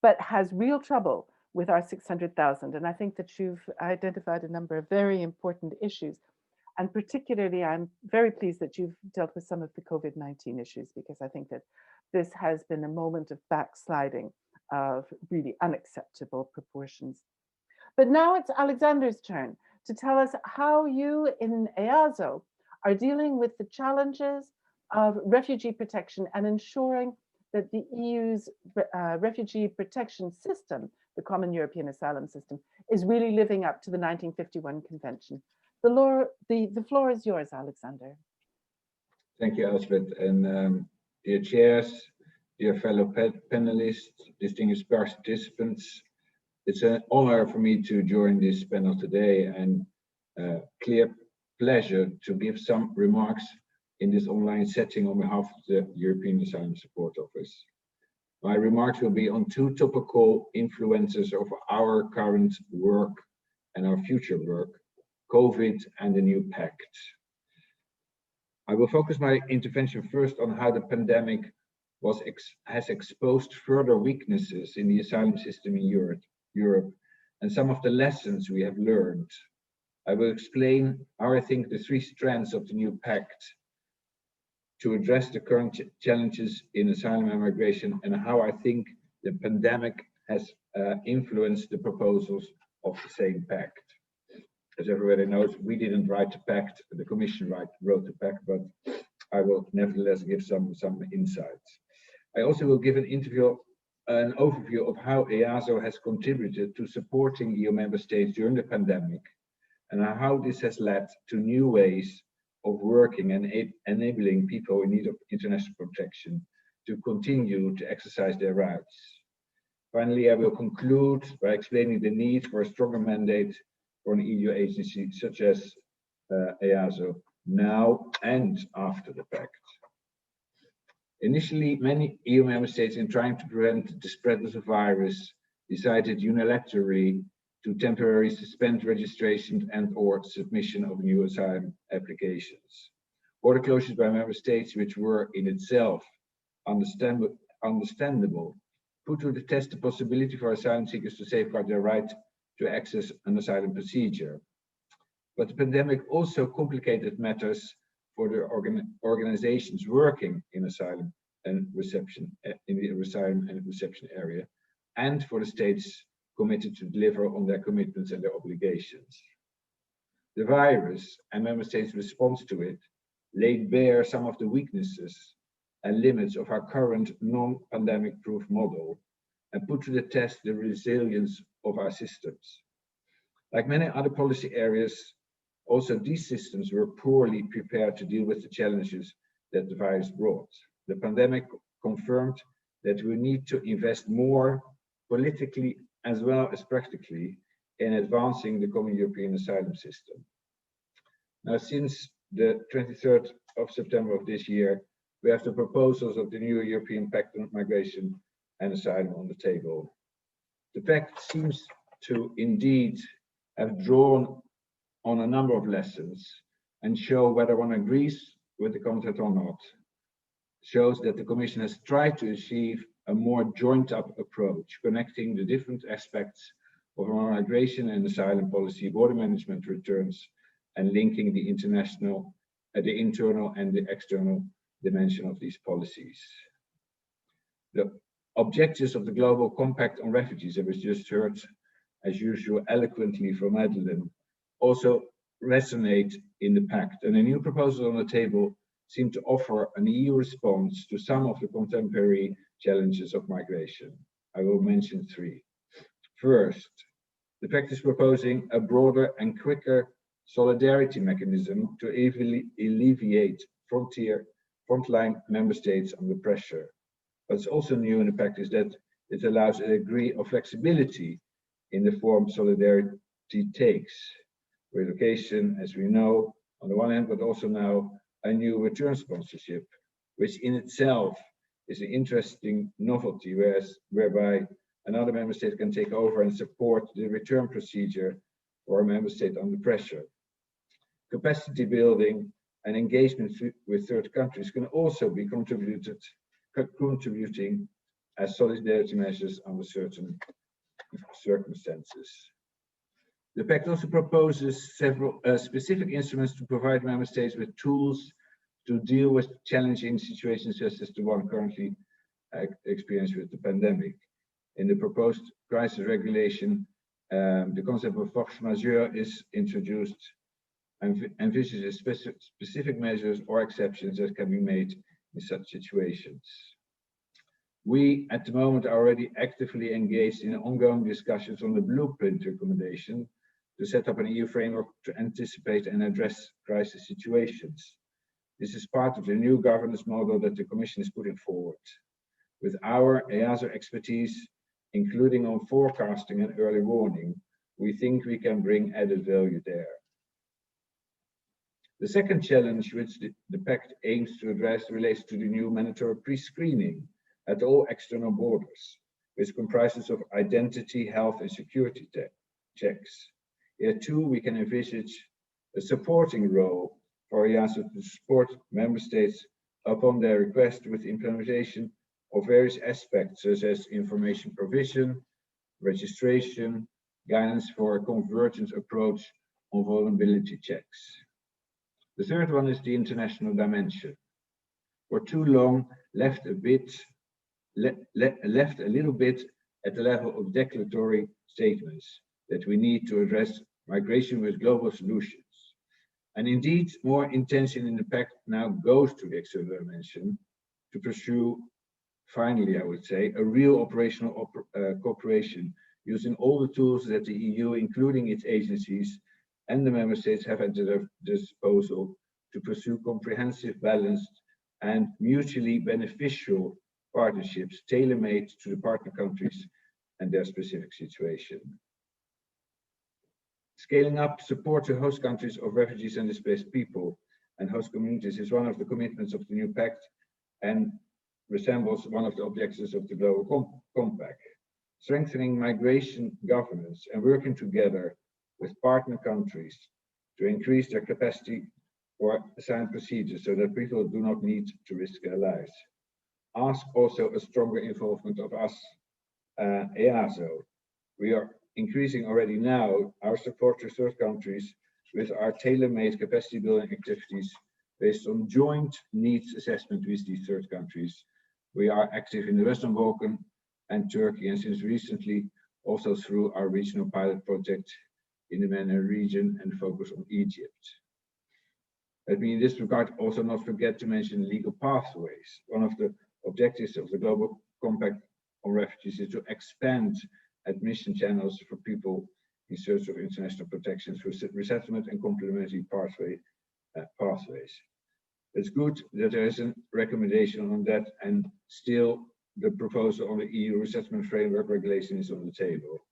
Speaker 3: but has real trouble with our 600,000. And I think that you've identified a number of very important issues. And particularly, I'm very pleased that you've dealt with some of the COVID-19 issues, because I think that this has been a moment of backsliding of really unacceptable proportions. But now it's Alexander's turn to tell us how you in EASO are dealing with the challenges of refugee protection and ensuring that the EU's refugee protection system, the Common European Asylum System, is really living up to the 1951 Convention. The floor is yours, Alexander.
Speaker 5: Thank you, Elspeth, and dear chairs, dear fellow panelists, distinguished participants. It's an honor for me to join this panel today, and clear pleasure to give some remarks in this online setting on behalf of the European Asylum Support Office. My remarks will be on two topical influences of our current work and our future work: COVID and the new pact. I will focus my intervention first on how the pandemic has exposed further weaknesses in the asylum system in Europe and some of the lessons we have learned. I will explain how I think the three strands of the new pact to address the current challenges in asylum and migration, and how I think the pandemic has influenced the proposals of the same pact. As everybody knows, we didn't write the pact, the Commission wrote the pact, but I will nevertheless give some insights. I also will give an overview of how EASO has contributed to supporting EU member states during the pandemic, and how this has led to new ways of working and enabling people in need of international protection to continue to exercise their rights. Finally, I will conclude by explaining the need for a stronger mandate for an EU agency such as EASO now and after the pact. Initially, many EU member states, in trying to prevent the spread of the virus, decided unilaterally to temporarily suspend registration and/or submission of new asylum applications. Border closures by member states, which were in itself understandable, put to the test the possibility for asylum seekers to safeguard their right to access an asylum procedure. But the pandemic also complicated matters for the organizations working in asylum and reception, in the asylum and reception area, and for the states committed to deliver on their commitments and their obligations. The virus and member states' response to it laid bare some of the weaknesses and limits of our current non-pandemic proof model and put to the test the resilience of our systems. Like many other policy areas, also these systems were poorly prepared to deal with the challenges that the virus brought. The pandemic confirmed that we need to invest more politically as well as practically in advancing the common European asylum system. Now, since the 23rd of September of this year, we have the proposals of the new European Pact on Migration and Asylum on the table. The pact seems to indeed have drawn on a number of lessons and show whether one agrees with the content or not. Shows that the Commission has tried to achieve a more joined-up approach, connecting the different aspects of our migration and asylum policy, border management, returns, and linking the internal and the external dimension of these policies. The objectives of the Global Compact on Refugees, that was just heard, as usual, eloquently from Madeline, also resonate in the pact, and the new proposals on the table seem to offer an EU response to some of the contemporary challenges of migration. I will mention three. First, the pact is proposing a broader and quicker solidarity mechanism to alleviate frontline member states under pressure. What's also new in the pact is that it allows a degree of flexibility in the form solidarity takes. Relocation, as we know, on the one hand, but also now a new return sponsorship, which in itself is an interesting novelty, whereby another member state can take over and support the return procedure for a member state under pressure. Capacity building and engagement with third countries can also be contributing as solidarity measures under certain circumstances. The pact also proposes several specific instruments to provide member states with tools to deal with challenging situations such as the one currently experienced with the pandemic. In the proposed crisis regulation, the concept of force majeure is introduced and envisages specific measures or exceptions that can be made in such situations. We, at the moment, are already actively engaged in ongoing discussions on the blueprint recommendation to set up an EU framework to anticipate and address crisis situations. This is part of the new governance model that the Commission is putting forward. With our EASO expertise, including on forecasting and early warning, we think we can bring added value there. The second challenge which the pact aims to address relates to the new mandatory pre-screening at all external borders, which comprises of identity, health, and security checks. Here too, we can envisage a supporting role for EASO to support member states upon their request with implementation of various aspects such as information provision, registration, guidance for a convergent approach on vulnerability checks. The third one is the international dimension. For too long, left a little bit at the level of declaratory statements that we need to address migration with global solutions. And indeed, more intention in the pact now goes to the external dimension to pursue, finally, I would say, a real operational cooperation using all the tools that the EU, including its agencies and the member states, have at their disposal to pursue comprehensive, balanced, and mutually beneficial partnerships tailor-made to the partner countries and their specific situation. Scaling up support to host countries of refugees and displaced people and host communities is one of the commitments of the new pact and resembles one of the objectives of the Global Compact. Strengthening migration governance and working together with partner countries to increase their capacity for asylum procedures so that people do not need to risk their lives. Ask also a stronger involvement of us, EASO. We are increasing already now our support to third countries with our tailor-made capacity building activities based on joint needs assessment with these third countries. We are active in the Western Balkans and Turkey, and since recently also through our regional pilot project in the MENA region and focus on Egypt. Let me in this regard also not forget to mention legal pathways. One of the objectives of the Global Compact on Refugees is to expand admission channels for people in search of international protection through resettlement and complementary pathways. It's good that there is a recommendation on that, and still the proposal on the EU resettlement framework regulation is on the table.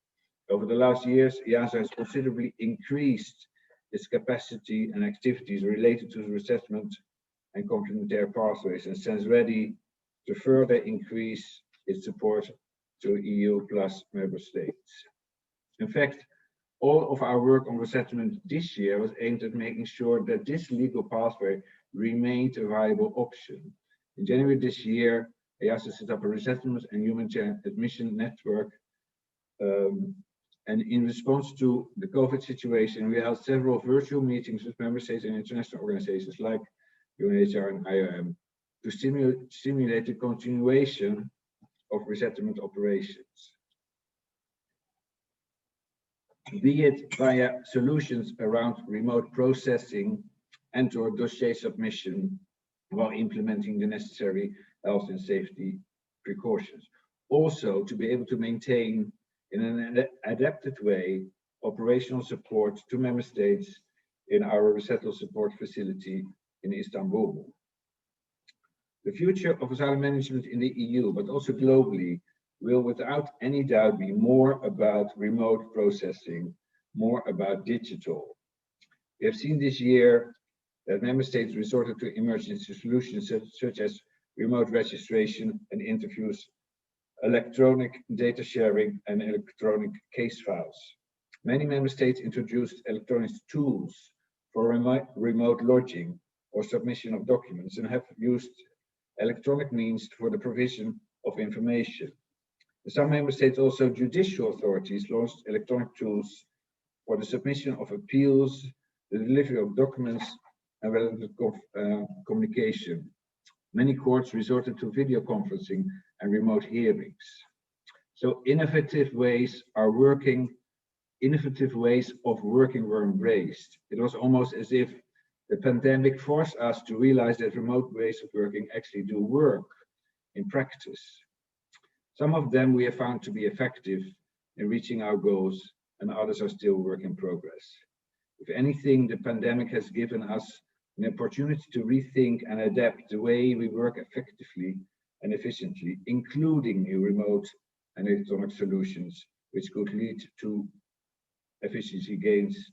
Speaker 5: Over the last years, EASO has considerably increased its capacity and activities related to resettlement and complementary pathways, and stands ready to further increase its support to EU plus member states. In fact, all of our work on resettlement this year was aimed at making sure that this legal pathway remained a viable option. In January this year, EASO set up a resettlement and humanitarian admission network. And in response to the COVID situation, we held several virtual meetings with member states and international organizations like UNHCR and IOM to stimulate the continuation of resettlement operations, be it via solutions around remote processing and or dossier submission while implementing the necessary health and safety precautions. Also, to be able to maintain in an adapted way operational support to member states in our resettle support facility in Istanbul. The future of asylum management in the EU, but also globally, will without any doubt be more about remote processing, more about digital. We have seen this year that member states resorted to emergency solutions such as remote registration and interviews, electronic data sharing, and electronic case files. Many member states introduced electronic tools for remote lodging or submission of documents and have used electronic means for the provision of information. In some member states, also judicial authorities launched electronic tools for the submission of appeals, the delivery of documents, and relevant communication. Many courts resorted to video conferencing and remote hearings. So innovative ways of working were embraced. It was almost as if the pandemic forced us to realize that remote ways of working actually do work in practice. Some of them we have found to be effective in reaching our goals, and others are still work in progress. If anything, the pandemic has given us an opportunity to rethink and adapt the way we work effectively and efficiently, including new remote and electronic solutions, which could lead to efficiency gains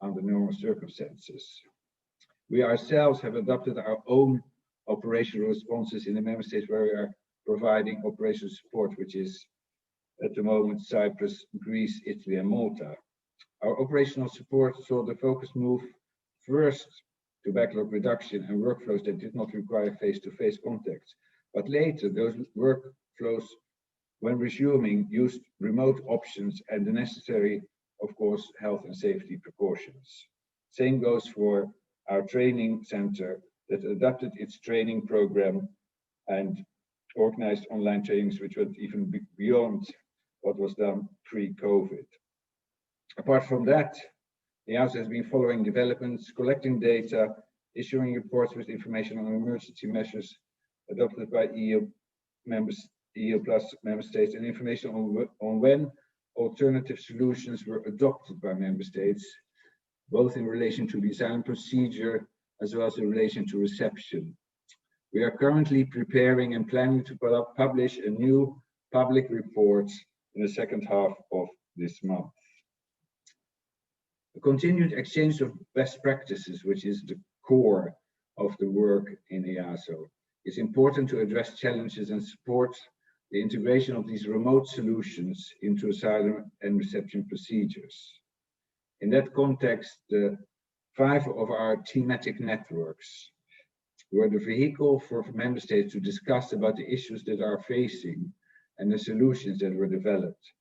Speaker 5: under normal circumstances. We ourselves have adopted our own operational responses in the member states where we are providing operational support, which is at the moment Cyprus, Greece, Italy, and Malta. Our operational support saw the focus move first to backlog reduction and workflows that did not require face-to-face contact, but later those workflows, when resuming, used remote options and the necessary, of course, health and safety precautions. Same goes for our training center that adapted its training program and organized online trainings which went even beyond what was done pre-COVID. Apart from that, EASO has been following developments, collecting data, issuing reports with information on emergency measures adopted by EU plus member states, and information on when alternative solutions were adopted by member states, both in relation to the asylum procedure as well as in relation to reception. We are currently preparing and planning to publish a new public report in the second half of this month. A continued exchange of best practices, which is the core of the work in EASO, is important to address challenges and support the integration of these remote solutions into asylum and reception procedures. In that context, the 5 of our thematic networks were the vehicle for member states to discuss about the issues that are facing and the solutions that were developed,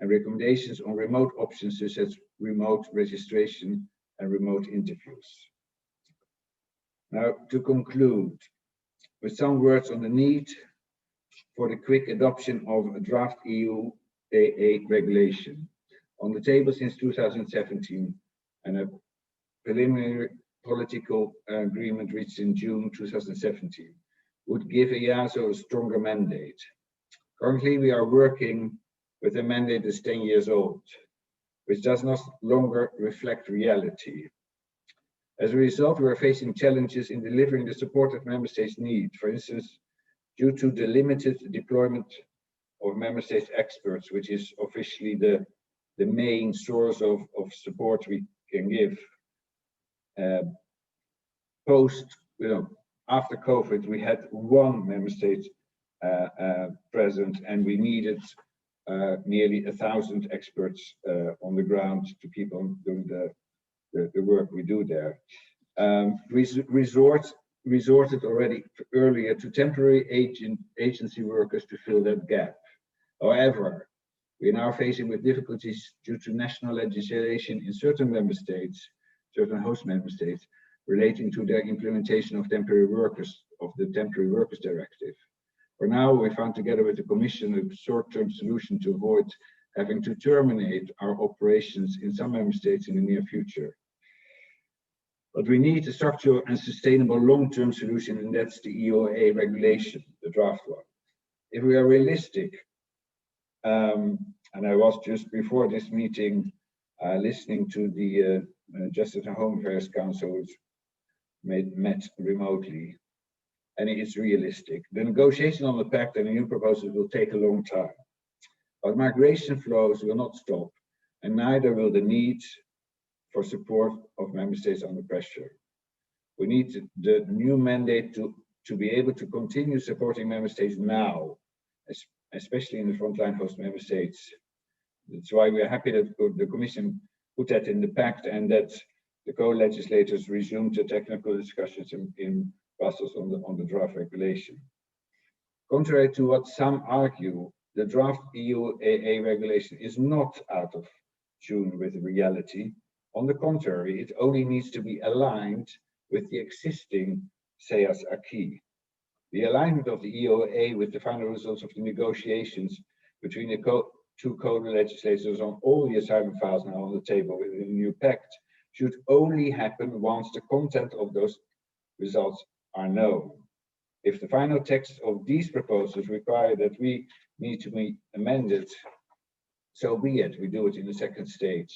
Speaker 5: and recommendations on remote options such as remote registration and remote interviews. Now, to conclude, with some words on the need for the quick adoption of a draft EU AA regulation on the table since 2017, and a preliminary political agreement reached in June 2017 would give EASO a stronger mandate. Currently, we are working with a mandate that's 10 years old, which does not longer reflect reality. As a result, we are facing challenges in delivering the support that member states need. For instance, due to the limited deployment of member states experts, which is officially the main source of support we can give. After COVID, we had one member state present, and we needed nearly 1,000 experts on the ground to keep on doing the work we do there. We resorted already earlier to temporary agency workers to fill that gap. However, we are now facing with difficulties due to national legislation in certain member states, certain host member states, relating to their implementation of temporary workers, of the Temporary Workers Directive. For now, we found together with the Commission a short-term solution to avoid having to terminate our operations in some member states in the near future. But we need a structural and sustainable long-term solution, and that's the EOA regulation, the draft one. If we are realistic, and I was just before this meeting listening to the Justice and Home Affairs Council, which met remotely, and it is realistic. The negotiation on the pact and the new proposals will take a long time, but migration flows will not stop, and neither will the need for support of member states under pressure. We need the new mandate to be able to continue supporting member states now, especially in the frontline host member states. That's why we are happy that the Commission put that in the pact and that the co-legislators resumed the technical discussions in Brussels on the draft regulation. Contrary to what some argue, the draft EUAA regulation is not out of tune with reality. On the contrary, it only needs to be aligned with the existing SEAS acquis. The alignment of the EOA with the final results of the negotiations between the two co-legislators on all the asylum files now on the table with the new pact should only happen once the content of those results are known. If the final text of these proposals require that we need to be amended, so be it, we do it in the second stage.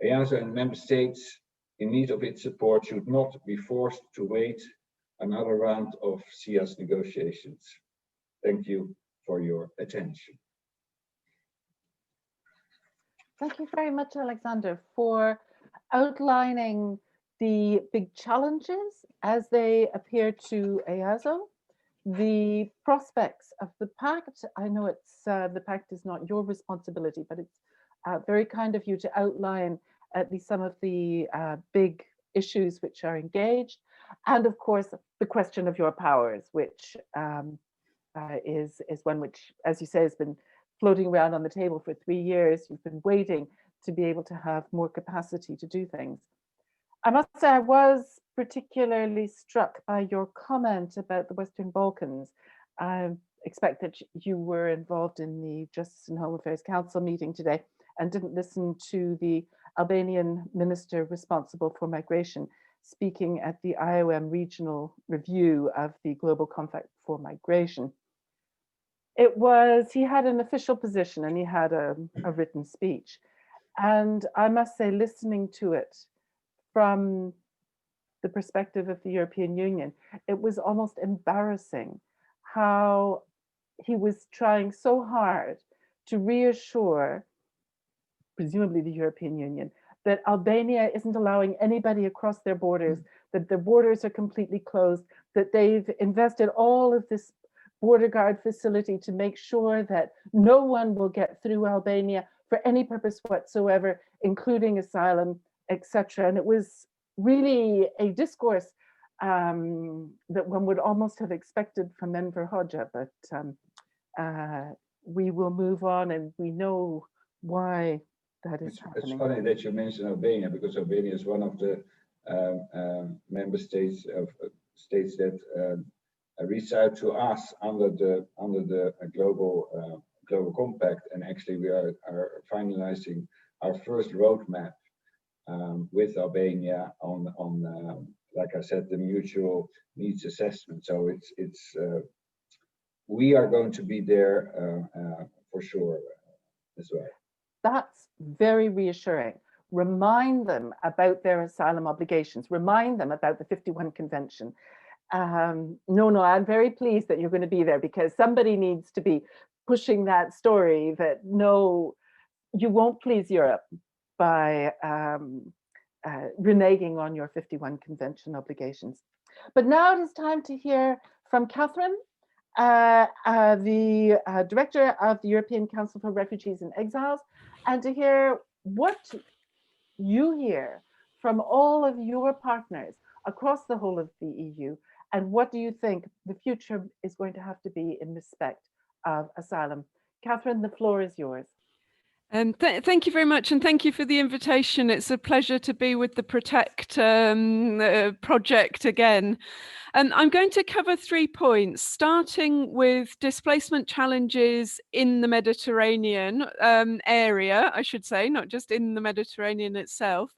Speaker 5: EASO and member states in need of its support should not be forced to wait another round of SEAS negotiations. Thank you for your attention.
Speaker 3: Thank you very much, Alexander, for outlining the big challenges as they appear to EASO, the prospects of the pact. I know it's the pact is not your responsibility, but it's very kind of you to outline at least some of the big issues which are engaged, and of course the question of your powers, which is one which, as you say, has been floating around on the table for 3 years. You've been waiting to be able to have more capacity to do things. I must say I was particularly struck by your comment about the Western Balkans. I expect that you were involved in the Justice and Home Affairs Council meeting today and didn't listen to the Albanian minister responsible for migration speaking at the IOM regional review of the Global Compact for Migration. He had an official position and he had a written speech. And I must say, listening to it from the perspective of the European Union, it was almost embarrassing how he was trying so hard to reassure, presumably the European Union, that Albania isn't allowing anybody across their borders, that their borders are completely closed, that they've invested all of this border guard facility to make sure that no one will get through Albania for any purpose whatsoever, including asylum, etc. And it was really a discourse that one would almost have expected from Enver Hoxha, but we will move on, and we know why that is happening.
Speaker 5: It's funny that you mentioned Albania, because Albania is one of the member states that reached out to us under the global compact, and actually we are finalizing our first roadmap with Albania on like I said, the mutual needs assessment. So it's we are going to be there for sure as well.
Speaker 3: That's very reassuring. Remind them about their asylum obligations. Remind them about the 51 Convention. No, I'm very pleased that you're going to be there, because somebody needs to be pushing that story that no, you won't please Europe by reneging on your 51 Convention obligations. But now it is time to hear from Catherine, the Director of the European Council for Refugees and Exiles, and to hear what you hear from all of your partners across the whole of the EU, and what do you think the future is going to have to be in respect of asylum. Catherine, the floor is yours.
Speaker 6: Thank you very much, and thank you for the invitation. It's a pleasure to be with the PROTECT project again. I'm going to cover 3 points, starting with displacement challenges in the Mediterranean area, I should say, not just in the Mediterranean itself.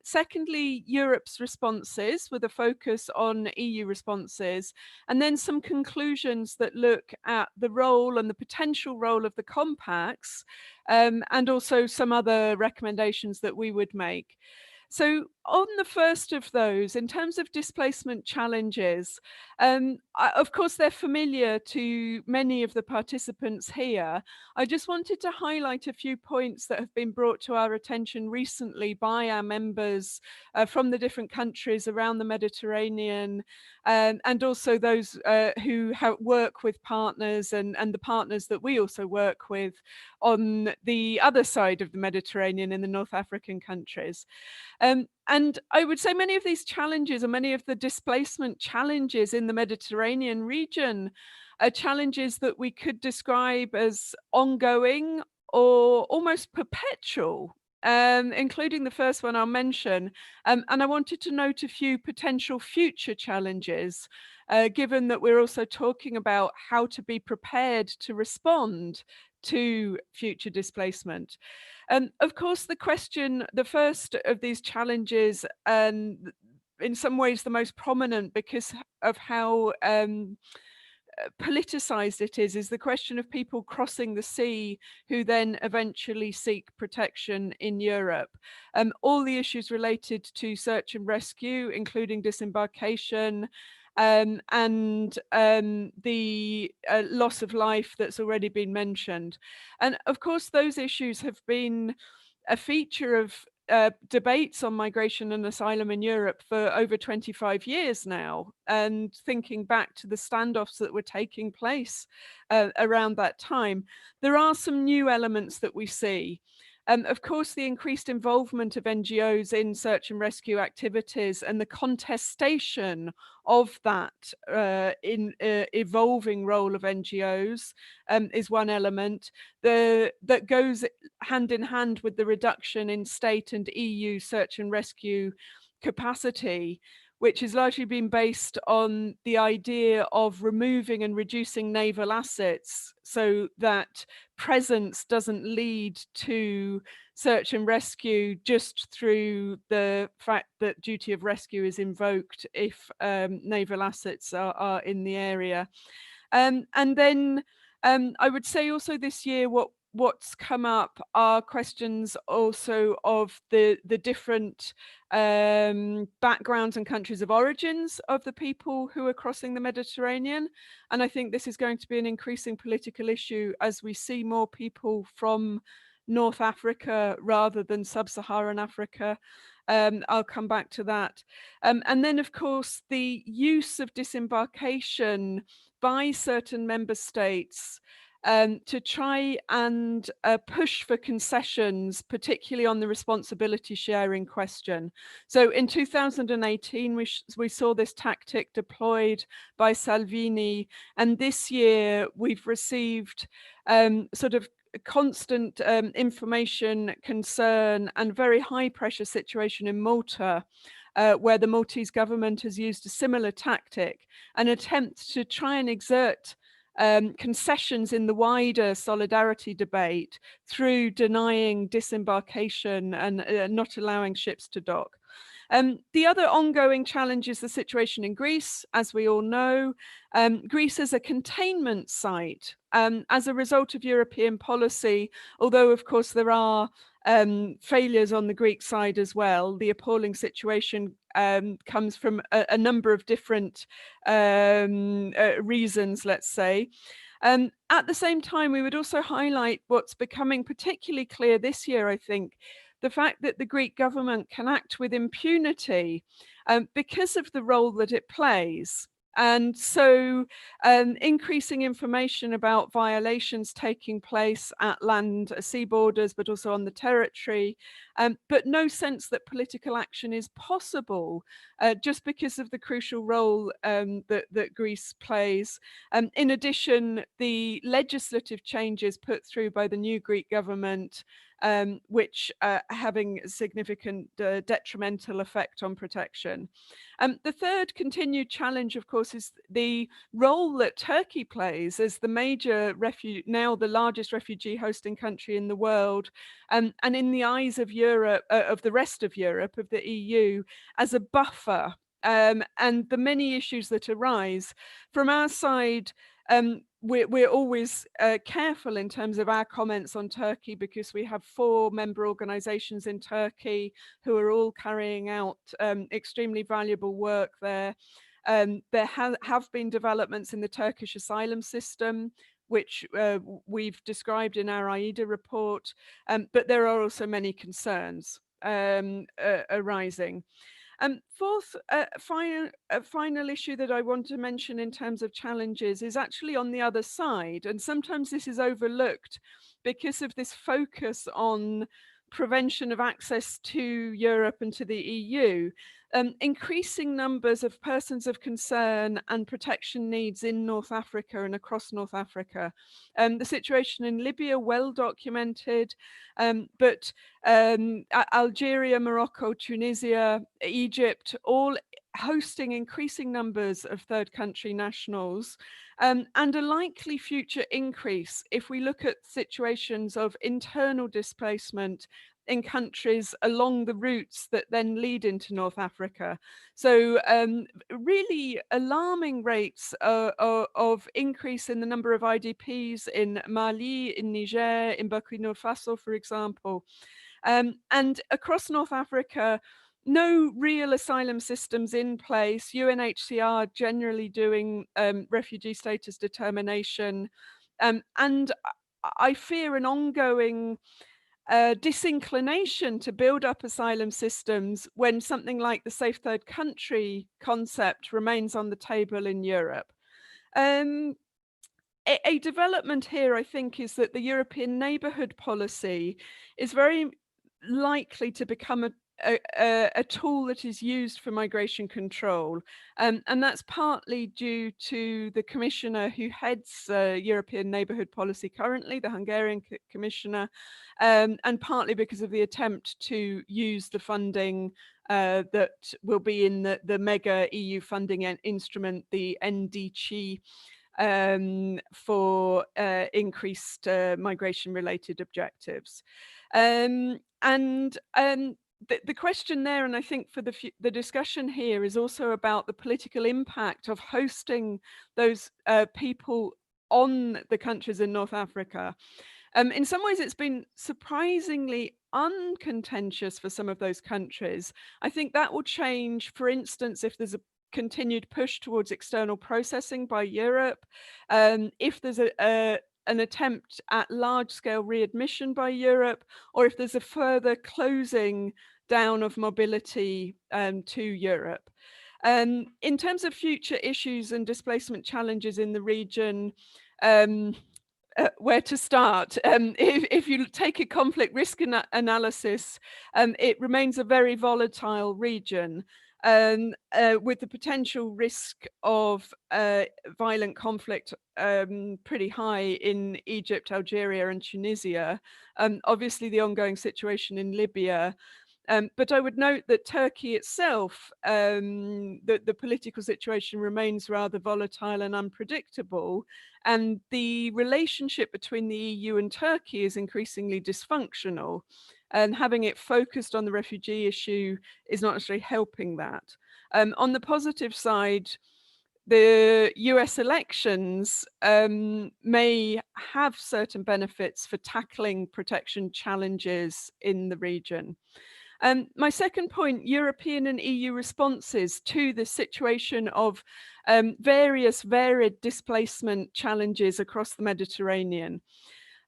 Speaker 6: Secondly, Europe's responses with a focus on EU responses, and then some conclusions that look at the role and the potential role of the compacts, and also some other recommendations that we would make. So on the first of those, in terms of displacement challenges, of course, they're familiar to many of the participants here. I just wanted to highlight a few points that have been brought to our attention recently by our members from the different countries around the Mediterranean, and also those who work with partners and the partners that we also work with on the other side of the Mediterranean in the North African countries. And I would say many of these challenges, and many of the displacement challenges in the Mediterranean region, are challenges that we could describe as ongoing or almost perpetual, including the first one I'll mention. And I wanted to note a few potential future challenges, given that we're also talking about how to be prepared to respond to future displacement. Of course, the first of these challenges, and in some ways the most prominent because of how politicized it is the question of people crossing the sea who then eventually seek protection in Europe. All the issues related to search and rescue, including disembarkation, and the loss of life that's already been mentioned. And of course, those issues have been a feature of debates on migration and asylum in Europe for over 25 years now, and thinking back to the standoffs that were taking place around that time, there are some new elements that we see. Of course, the increased involvement of NGOs in search and rescue activities and the contestation of that evolving role of NGOs is one element that goes hand in hand with the reduction in state and EU search and rescue capacity, which has largely been based on the idea of removing and reducing naval assets so that presence doesn't lead to search and rescue just through the fact that duty of rescue is invoked if naval assets are in the area. And then I would say also this year what's come up are questions also of the different backgrounds and countries of origins of the people who are crossing the Mediterranean. And I think this is going to be an increasing political issue as we see more people from North Africa rather than sub-Saharan Africa. I'll come back to that. And then, of course, the use of disembarkation by certain member states to try and push for concessions, particularly on the responsibility sharing question. So in 2018, we saw this tactic deployed by Salvini, and this year we've received sort of constant information, concern, and very high pressure situation in Malta, where the Maltese government has used a similar tactic, an attempt to try and exert concessions in the wider solidarity debate through denying disembarkation and not allowing ships to dock. The other ongoing challenge is the situation in Greece. As we all know, Greece is a containment site as a result of European policy, although of course there are failures on the Greek side as well. The appalling situation comes from a number of different reasons, let's say. At the same time, we would also highlight what's becoming particularly clear this year, I think, the fact that the Greek government can act with impunity because of the role that it plays. And so increasing information about violations taking place at land, sea borders, but also on the territory, but no sense that political action is possible just because of the crucial role that Greece plays. In addition, the legislative changes put through by the new Greek government, which are having a significant detrimental effect on protection. The third continued challenge, of course, is the role that Turkey plays as the major now the largest refugee hosting country in the world, and in the eyes of Europe, of the rest of Europe, of the EU, as a buffer, and the many issues that arise. From our side, we're always careful in terms of our comments on Turkey, because we have 4 member organizations in Turkey who are all carrying out extremely valuable work there. There have been developments in the Turkish asylum system, which we've described in our AIDA report, but there are also many concerns arising. Fourth, final issue that I want to mention in terms of challenges is actually on the other side, and sometimes this is overlooked because of this focus on prevention of access to Europe and to the EU. Increasing numbers of persons of concern and protection needs in North Africa and across North Africa. The situation in Libya, well documented, but Algeria, Morocco, Tunisia, Egypt, all hosting increasing numbers of third country nationals, and a likely future increase if we look at situations of internal displacement in countries along the routes that then lead into North Africa. So really alarming rates of increase in the number of IDPs in Mali, in Niger, in Burkina Faso, for example. And across North Africa, no real asylum systems in place, UNHCR generally doing refugee status determination, and I fear an ongoing disinclination to build up asylum systems when something like the safe third country concept remains on the table in Europe. A development here, I think, is that the European neighbourhood policy is very likely to become a tool that is used for migration control. And that's partly due to the commissioner who heads European neighbourhood policy currently, the Hungarian commissioner, and partly because of the attempt to use the funding that will be in the mega EU funding instrument, the NDC, for increased migration-related objectives. The question there, and I think for the discussion here, is also about the political impact of hosting those people on the countries in North Africa. In some ways, it's been surprisingly uncontentious for some of those countries. I think that will change, for instance, if there's a continued push towards external processing by Europe, if there's an attempt at large-scale readmission by Europe, or if there's a further closing down of mobility to Europe. In terms of future issues and displacement challenges in the region, where to start? If you take a conflict risk analysis, it remains a very volatile region. With the potential risk of violent conflict pretty high in Egypt, Algeria, and Tunisia. Obviously, the ongoing situation in Libya. But I would note that Turkey itself, the political situation remains rather volatile and unpredictable, and the relationship between the EU and Turkey is increasingly dysfunctional, and having it focused on the refugee issue is not necessarily helping that. On the positive side, the US elections may have certain benefits for tackling protection challenges in the region. My second point, European and EU responses to the situation of various varied displacement challenges across the Mediterranean.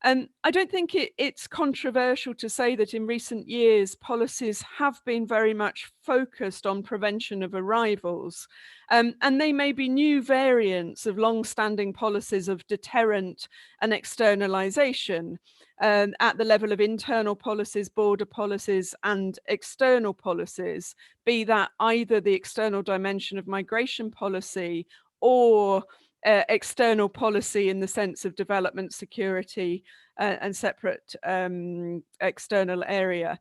Speaker 6: I don't think it's controversial to say that in recent years, policies have been very much focused on prevention of arrivals. And they may be new variants of long-standing policies of deterrent and externalization at the level of internal policies, border policies, and external policies, be that either the external dimension of migration policy or external policy in the sense of development, security, and separate external area.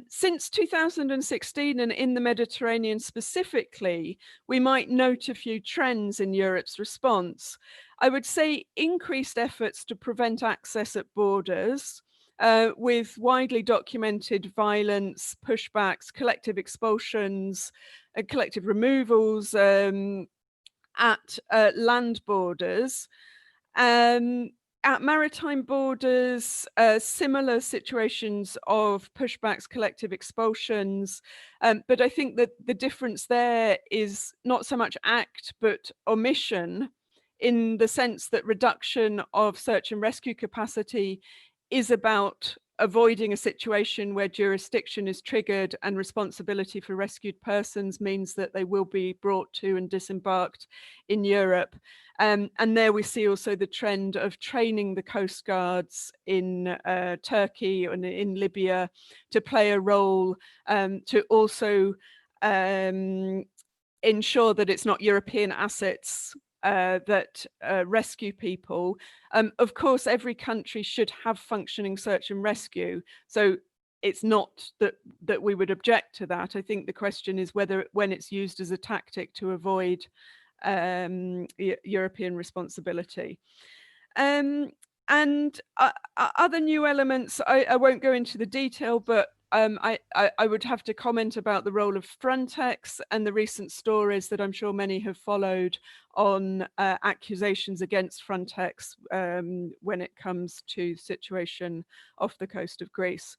Speaker 6: Since 2016, and in the Mediterranean specifically, we might note a few trends in Europe's response. I would say increased efforts to prevent access at borders, with widely documented violence, pushbacks, collective expulsions, collective removals, at land borders. At maritime borders, similar situations of pushbacks, collective expulsions. But I think that the difference there is not so much act, but omission, in the sense that reduction of search and rescue capacity is about avoiding a situation where jurisdiction is triggered and responsibility for rescued persons means that they will be brought to and disembarked in Europe. And there we see also the trend of training the coast guards in Turkey and in Libya to play a role to also ensure that it's not European assets that rescue people. Of course, every country should have functioning search and rescue. So it's not that we would object to that. I think the question is whether when it's used as a tactic to avoid European responsibility. And other new elements, I won't go into the detail, but I would have to comment about the role of Frontex and the recent stories that I'm sure many have followed on accusations against Frontex when it comes to the situation off the coast of Greece.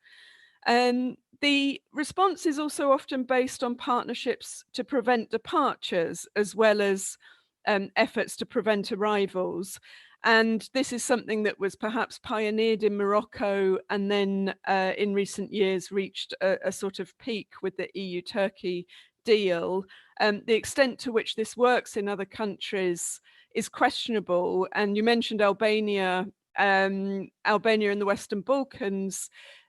Speaker 6: The response is also often based on partnerships to prevent departures, as well as efforts to prevent arrivals. And this is something that was perhaps pioneered in Morocco and then in recent years reached a sort of peak with the EU-Turkey deal. The extent to which this works in other countries is questionable. And you mentioned Albania, Albania and the Western Balkans.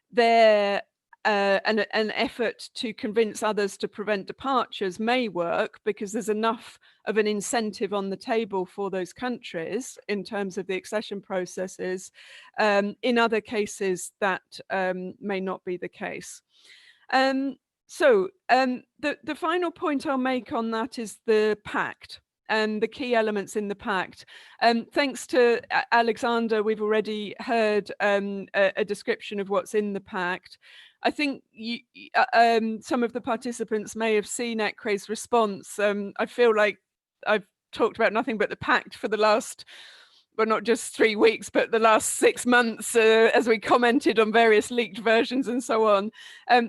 Speaker 6: There an effort to convince others to prevent departures may work because there's enough of an incentive on the table for those countries in terms of the accession processes. In other cases, that may not be the case. So the final point I'll make on that is the pact and the key elements in the pact. Thanks to Alexander, we've already heard a description of what's in the pact. I think some of the participants may have seen ECRE's response. I feel like I've talked about nothing but the pact for the last, well, not just 3 weeks, but the last 6 months, as we commented on various leaked versions and so on.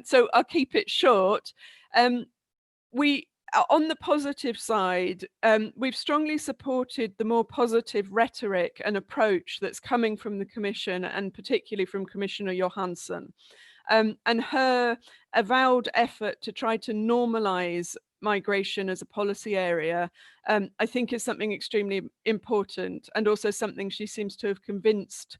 Speaker 6: So I'll keep it short. On the positive side, we've strongly supported the more positive rhetoric and approach that's coming from the Commission, and particularly from Commissioner Johansson. And her avowed effort to try to normalize migration as a policy area, I think is something extremely important, and also something she seems to have convinced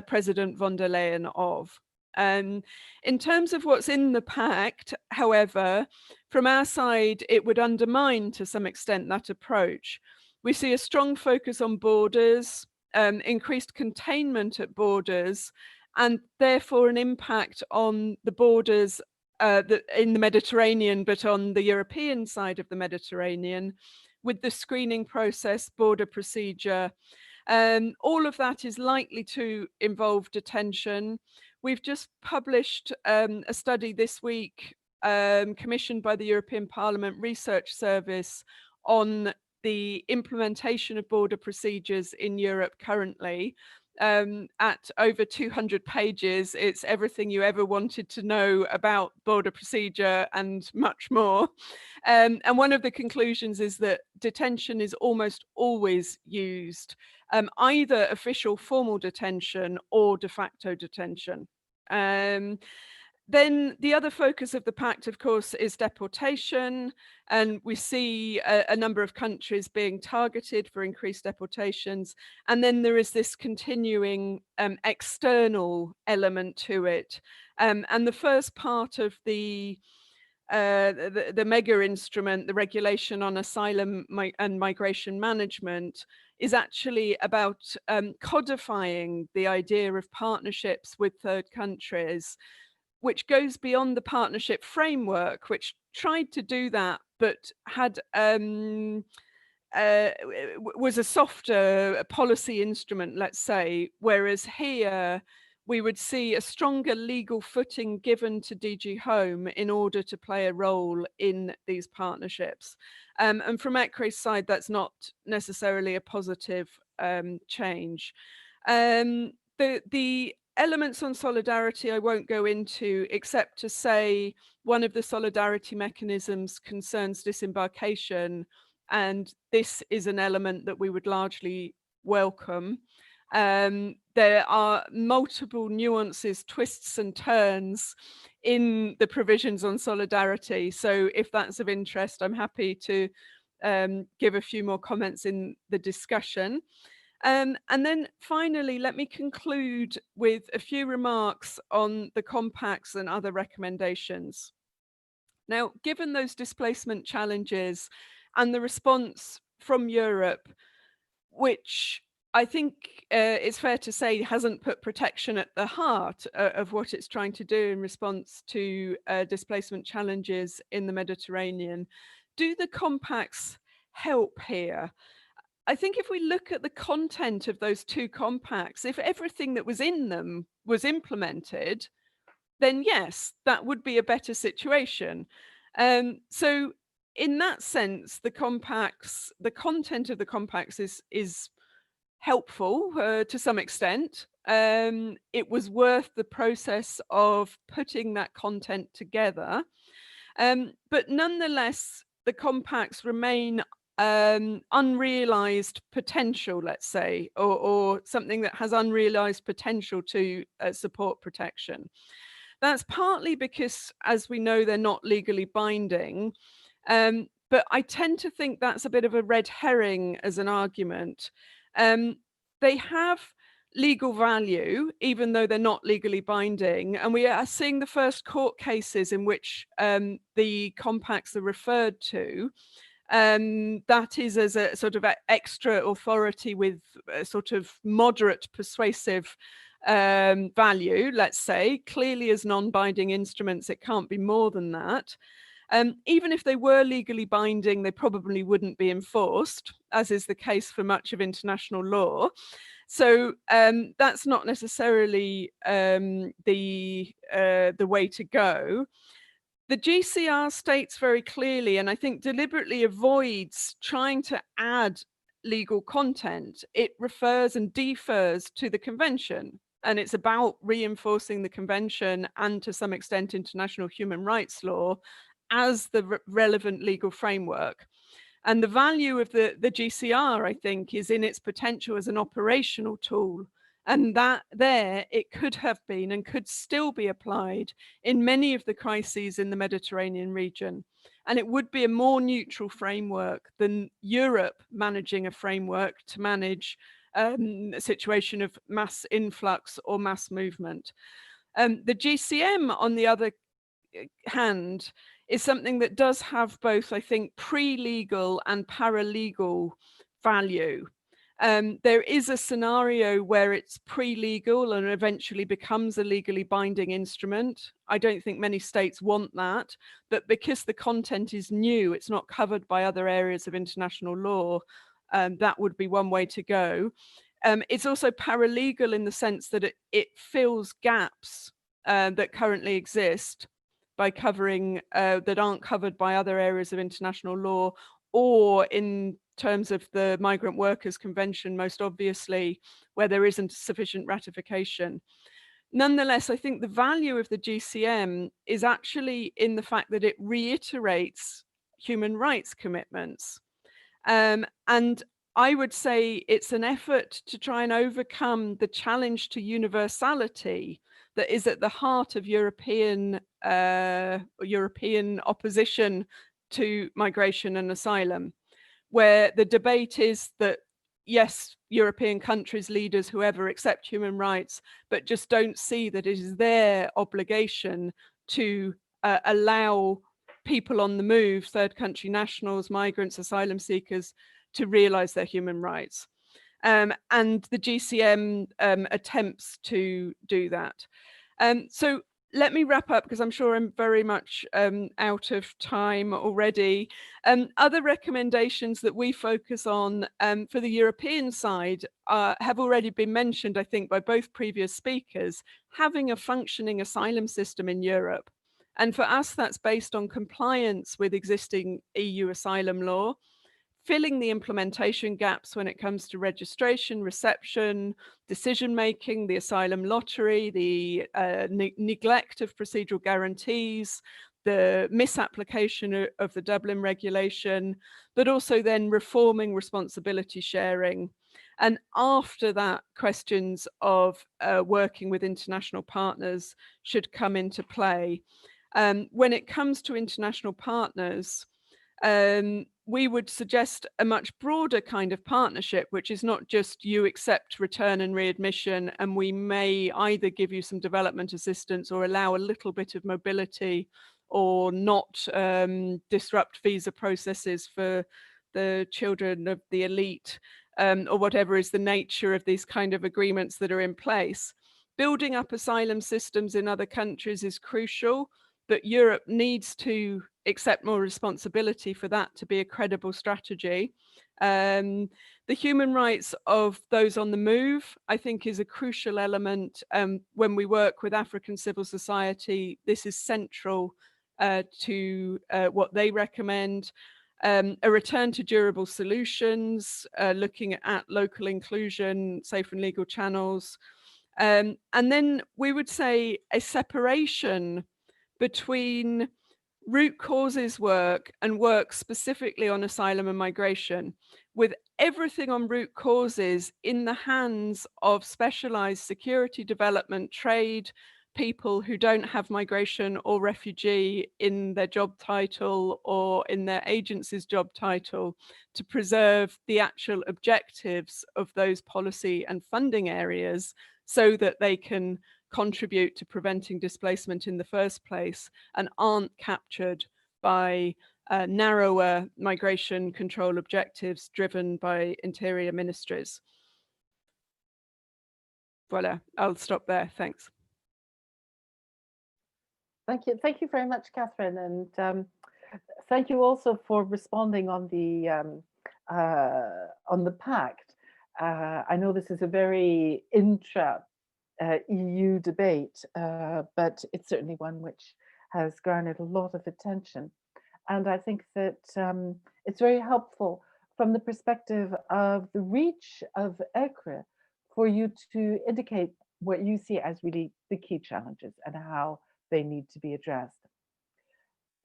Speaker 6: President von der Leyen of. In terms of what's in the pact, however, from our side, it would undermine to some extent that approach. We see a strong focus on borders, increased containment at borders, and therefore an impact on the borders in the Mediterranean, but on the European side of the Mediterranean, with the screening process, border procedure. All of that is likely to involve detention. We've just published a study this week commissioned by the European Parliament Research Service on the implementation of border procedures in Europe currently. At over 200 pages, it's everything you ever wanted to know about border procedure and much more. And one of the conclusions is that detention is almost always used, either official formal detention or de facto detention. Then the other focus of the pact, of course, is deportation, and we see a number of countries being targeted for increased deportations. And then there is this continuing external element to it. And the first part of the mega instrument, the regulation on asylum and migration management, is actually about codifying the idea of partnerships with third countries, which goes beyond the partnership framework, which tried to do that, but had was a softer policy instrument, let's say, whereas here we would see a stronger legal footing given to DG Home in order to play a role in these partnerships. And from ECRE's side, that's not necessarily a positive change. The elements on solidarity I won't go into, except to say one of the solidarity mechanisms concerns disembarkation, and this is an element that we would largely welcome. There are multiple nuances, twists and turns in the provisions on solidarity, so if that's of interest, I'm happy to give a few more comments in the discussion. And then finally, let me conclude with a few remarks on the compacts and other recommendations. Now, given those displacement challenges and the response from Europe, which I think it's fair to say hasn't put protection at the heart of what it's trying to do in response to displacement challenges in the Mediterranean, do the compacts help here? I think if we look at the content of those two compacts, if everything that was in them was implemented, then yes, that would be a better situation. So in that sense, the compacts, the content of the compacts is helpful to some extent. It was worth the process of putting that content together. But nonetheless, the compacts remain unrealized potential, let's say, or something that has unrealized potential to support protection. That's partly because, as we know, they're not legally binding, but I tend to think that's a bit of a red herring as an argument. They have legal value, even though they're not legally binding, and we are seeing the first court cases in which the compacts are referred to. That is as a sort of extra authority with a sort of moderate persuasive value, let's say. Clearly as non-binding instruments, it can't be more than that. Even if they were legally binding, they probably wouldn't be enforced, as is the case for much of international law. So that's not necessarily the way to go. The GCR states very clearly, and I think deliberately avoids trying to add legal content. It refers and defers to the convention, and it's about reinforcing the convention and to some extent international human rights law as the relevant legal framework. And the value of the GCR, I think, is in its potential as an operational tool. And that there, it could have been and could still be applied in many of the crises in the Mediterranean region. And it would be a more neutral framework than Europe managing a framework to manage a situation of mass influx or mass movement. The GCM, on the other hand, is something that does have both, I think, pre-legal and paralegal value. There is a scenario where it's pre-legal and eventually becomes a legally binding instrument. I don't think many states want that, but because the content is new, it's not covered by other areas of international law, that would be one way to go. It's also paralegal in the sense that it fills gaps that currently exist by covering that aren't covered by other areas of international law, or in terms of the Migrant Workers Convention, most obviously, where there isn't sufficient ratification. Nonetheless, I think the value of the GCM is actually in the fact that it reiterates human rights commitments. And I would say it's an effort to try and overcome the challenge to universality that is at the heart of European opposition to migration and asylum, where the debate is that, yes, European countries, leaders, whoever, accept human rights, but just don't see that it is their obligation to allow people on the move, third country nationals, migrants, asylum seekers, to realize their human rights. And the GCM attempts to do that. So let me wrap up, because I'm sure I'm very much out of time already. Other recommendations that we focus on for the European side have already been mentioned, I think, by both previous speakers. Having a functioning asylum system in Europe. And for us, that's based on compliance with existing EU asylum law, filling the implementation gaps when it comes to registration, reception, decision-making, the asylum lottery, the neglect of procedural guarantees, the misapplication of the Dublin regulation, but also then reforming responsibility sharing. And after that, questions of working with international partners should come into play. When it comes to international partners, we would suggest a much broader kind of partnership, which is not just you accept return and readmission, and we may either give you some development assistance or allow a little bit of mobility, or not disrupt visa processes for the children of the elite, or whatever is the nature of these kind of agreements that are in place. Building up asylum systems in other countries is crucial, but Europe needs to accept more responsibility for that to be a credible strategy. The human rights of those on the move, I think, is a crucial element. When we work with African civil society, this is central to what they recommend. A return to durable solutions, looking at local inclusion, safe and legal channels. And then we would say a separation between root causes work and work specifically on asylum and migration, with everything on root causes in the hands of specialized security development, trade, people who don't have migration or refugee in their job title or in their agency's job title, to preserve the actual objectives of those policy and funding areas so that they can contribute to preventing displacement in the first place and aren't captured by narrower migration control objectives driven by interior ministries. Voilà, I'll stop there. Thanks.
Speaker 3: Thank you. Thank you very much, Catherine. And thank you also for responding on the pact. I know this is a very EU debate, but it's certainly one which has garnered a lot of attention. And I think that it's very helpful from the perspective of the reach of ECRE for you to indicate what you see as really the key challenges and how they need to be addressed.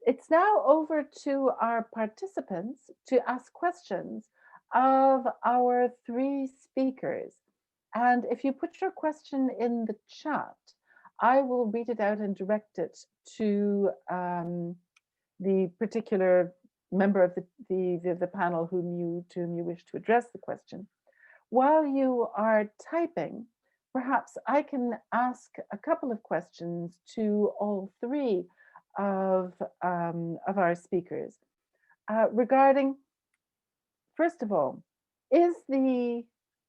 Speaker 3: It's now over to our participants to ask questions of our three speakers. And if you put your question in the chat, I will read it out and direct it to the particular member of the panel to whom you wish to address the question. While you are typing, perhaps I can ask a couple of questions to all three of our speakers regarding, first of all, is the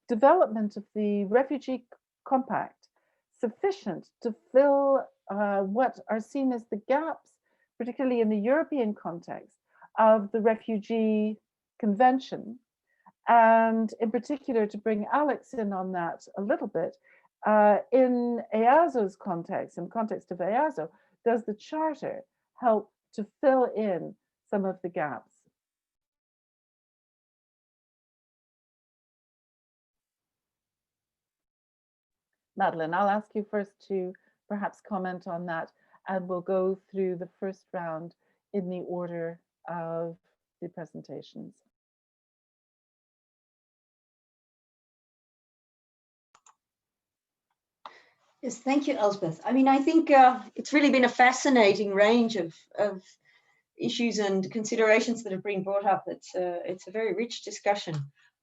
Speaker 3: development of the Refugee Compact sufficient to fill what are seen as the gaps, particularly in the European context, of the Refugee Convention? And in particular, to bring Alex in on that a little bit, in EASO's context, in the context of EASO, does the Charter help to fill in some of the gaps? Madeline, I'll ask you first to perhaps comment on that, and we'll go through the first round in the order of the presentations.
Speaker 4: Yes, thank you, Elspeth. I mean, I think it's really been a fascinating range of issues and considerations that have been brought up. It's a very rich discussion.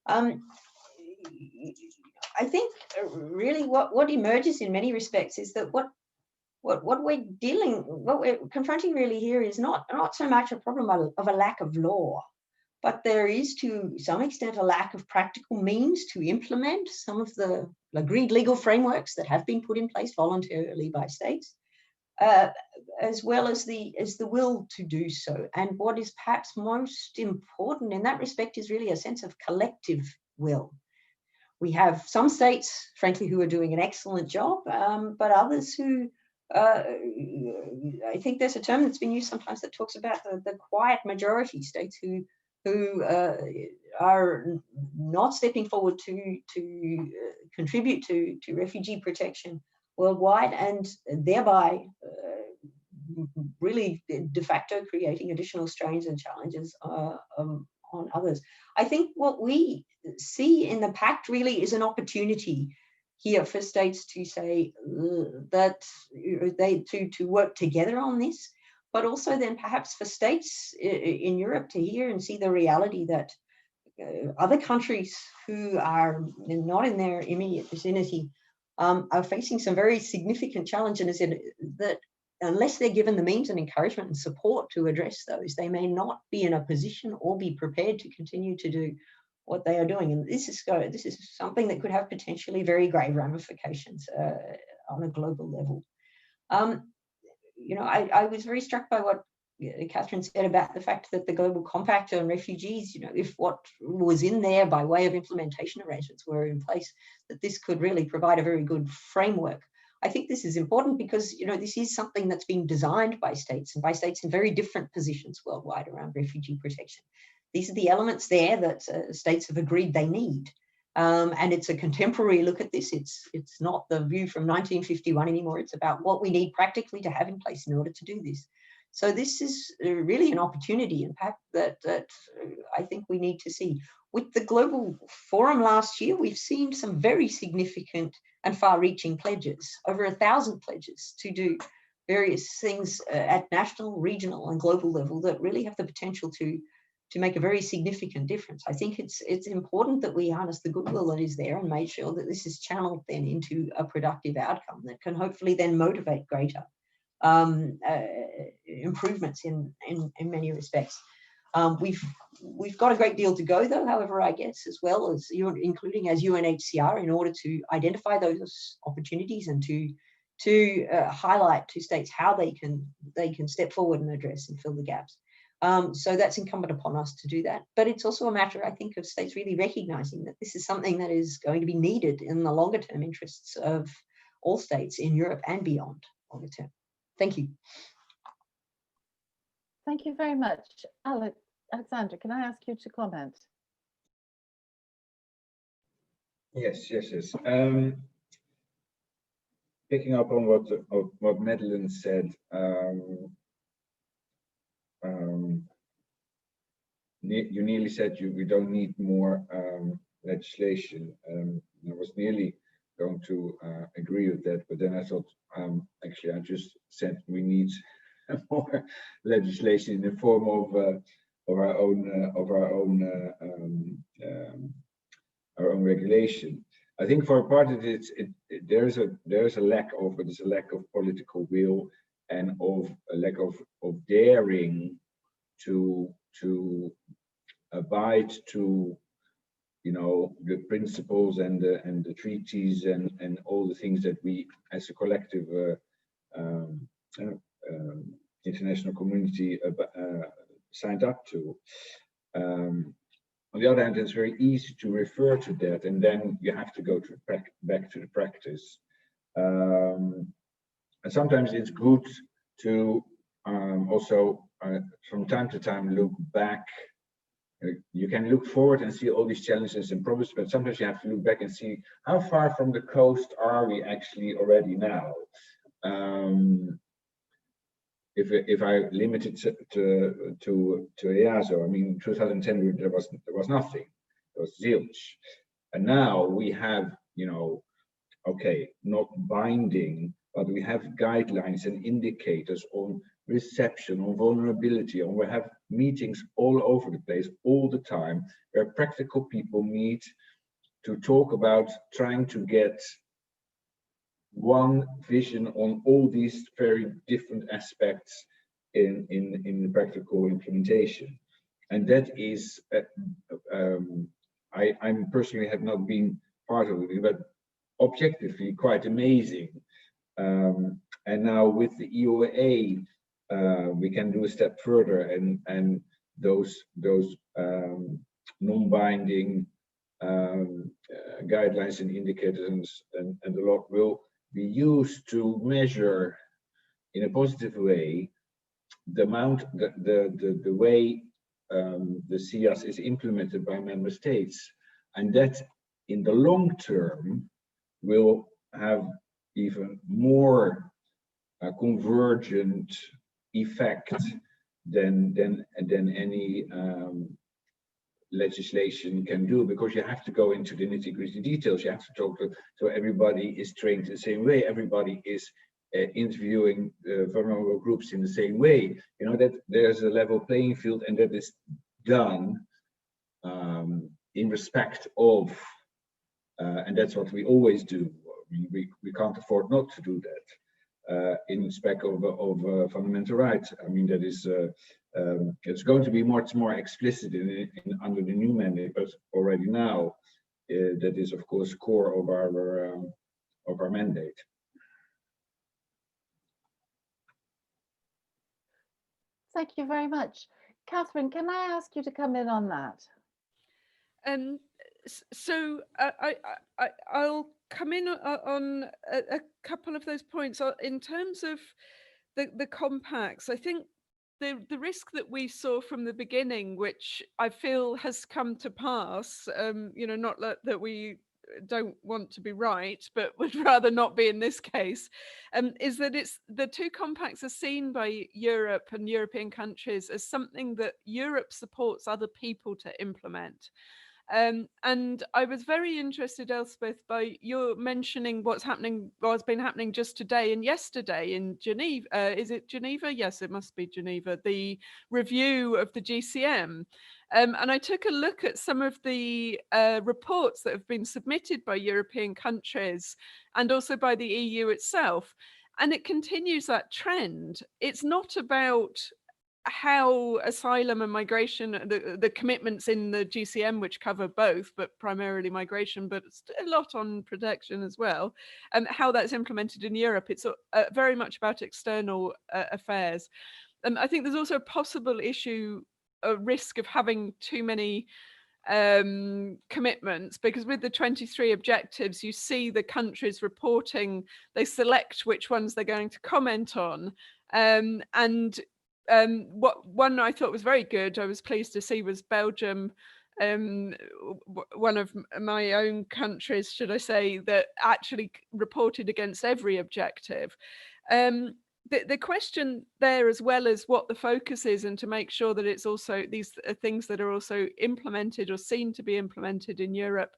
Speaker 4: I think really what emerges in many respects is that what we're confronting really here is not so much a problem of a lack of law, but there is to some extent a lack of practical means to implement some of the agreed legal frameworks that have been put in place voluntarily by states, as well as the will to do so. And what is perhaps most important in that respect is really a sense of collective will. We have some states, frankly, who are doing an excellent job, but others who, I think there's a term that's been used sometimes that talks about the quiet majority, states who are not stepping forward to contribute to refugee protection worldwide, and thereby really de facto creating additional strains and challenges on others. I think what we see in the pact really is an opportunity here for states to say that to work together on this, but also then perhaps for states in Europe to hear and see the reality that other countries who are not in their immediate vicinity are facing some very significant challenges that unless they're given the means and encouragement and support to address those, they may not be in a position or be prepared to continue to do what they are doing. And this is something that could have potentially very grave ramifications on a global level. I was very struck by what Catherine said about the fact that the Global Compact on refugees, if what was in there by way of implementation arrangements were in place, that this could really provide a very good framework. I think this is important because, this is something that's being designed by states, and by states in very different positions worldwide around refugee protection. These are the elements there that states have agreed they need. And it's a contemporary look at this. It's not the view from 1951 anymore. It's about what we need practically to have in place in order to do this. So this is really an opportunity, in fact, that I think we need to see. With the Global Forum last year, we've seen some very significant and far-reaching pledges, over 1,000 pledges to do various things at national, regional, and global level that really have the potential to make a very significant difference. I think it's important that we harness the goodwill that is there and make sure that this is channeled then into a productive outcome that can hopefully then motivate greater improvements in many respects. We've got a great deal to go, though, however, I guess, as well as including as UNHCR, in order to identify those opportunities and to highlight to states how they can step forward and address and fill the gaps. So that's incumbent upon us to do that. But it's also a matter, I think, of states really recognizing that this is something that is going to be needed in the longer term interests of all states in Europe and beyond longer term. Thank you.
Speaker 3: Thank you very much. Alexandra, can I ask you to comment?
Speaker 5: Yes. Picking up on what Madeline said, you nearly said we don't need more legislation. I was nearly going to agree with that, but then I thought, actually, I just said we need more legislation in the form of our own regulation. I think for a part of it, there's a lack of political will and of a lack of daring to abide to the principles and the treaties and all the things that we as a collective international community signed up to. On the other hand, it's very easy to refer to that, and then you have to go to back to the practice. And sometimes it's good to also from time to time look back you can look forward and see all these challenges and problems, but sometimes you have to look back and see how far from the coast are we actually already now. If I limit it to EASO, I mean, 2010 there was nothing, there was zilch, and now we have, you know, okay, not binding, but we have guidelines and indicators on reception, on vulnerability, and we have meetings all over the place all the time where practical people meet to talk about trying to get one vision on all these very different aspects in the practical implementation. And that is, I personally have not been part of it, but objectively quite amazing. And now with the EOA, we can do a step further, and those non-binding guidelines and indicators and the log will be used to measure in a positive way the amount, the way the CIAS is implemented by member states, and that in the long term will have even more convergent effect than any legislation can do, because you have to go into the nitty-gritty details. You have to talk to, so everybody is trained the same way, everybody is interviewing vulnerable groups in the same way, you know, that there's a level playing field, and that is done in respect of, and that's what we always do. We can't afford not to do that in respect of fundamental rights. I mean, that is it's going to be much more explicit under the new mandate, but already now that is of course core of our mandate.
Speaker 3: Thank you very much. Catherine, can I ask you to come in on that?
Speaker 6: So I'll come in on a couple of those points. In terms of the compacts, I think the risk that we saw from the beginning, which I feel has come to pass, you know, not that we don't want to be right, but would rather not be in this case, is that it's the two compacts are seen by Europe and European countries as something that Europe supports other people to implement. And I was very interested, Elspeth, by your mentioning what's been happening just today and yesterday in Geneva. Is it Geneva? Yes, it must be Geneva, the review of the GCM. And I took a look at some of the reports that have been submitted by European countries and also by the EU itself. And it continues that trend. It's not about how asylum and migration, the commitments in the GCM, which cover both, but primarily migration, but a lot on protection as well, and how that's implemented in Europe. It's very much about external affairs. And I think there's also a possible issue, a risk of having too many commitments, because with the 23 objectives, you see the countries reporting, they select which ones they're going to comment on. What one I thought was very good, I was pleased to see, was Belgium, one of my own countries, should I say, that actually reported against every objective. The question there, as well as what the focus is, and to make sure that it's also these things that are also implemented or seen to be implemented in Europe.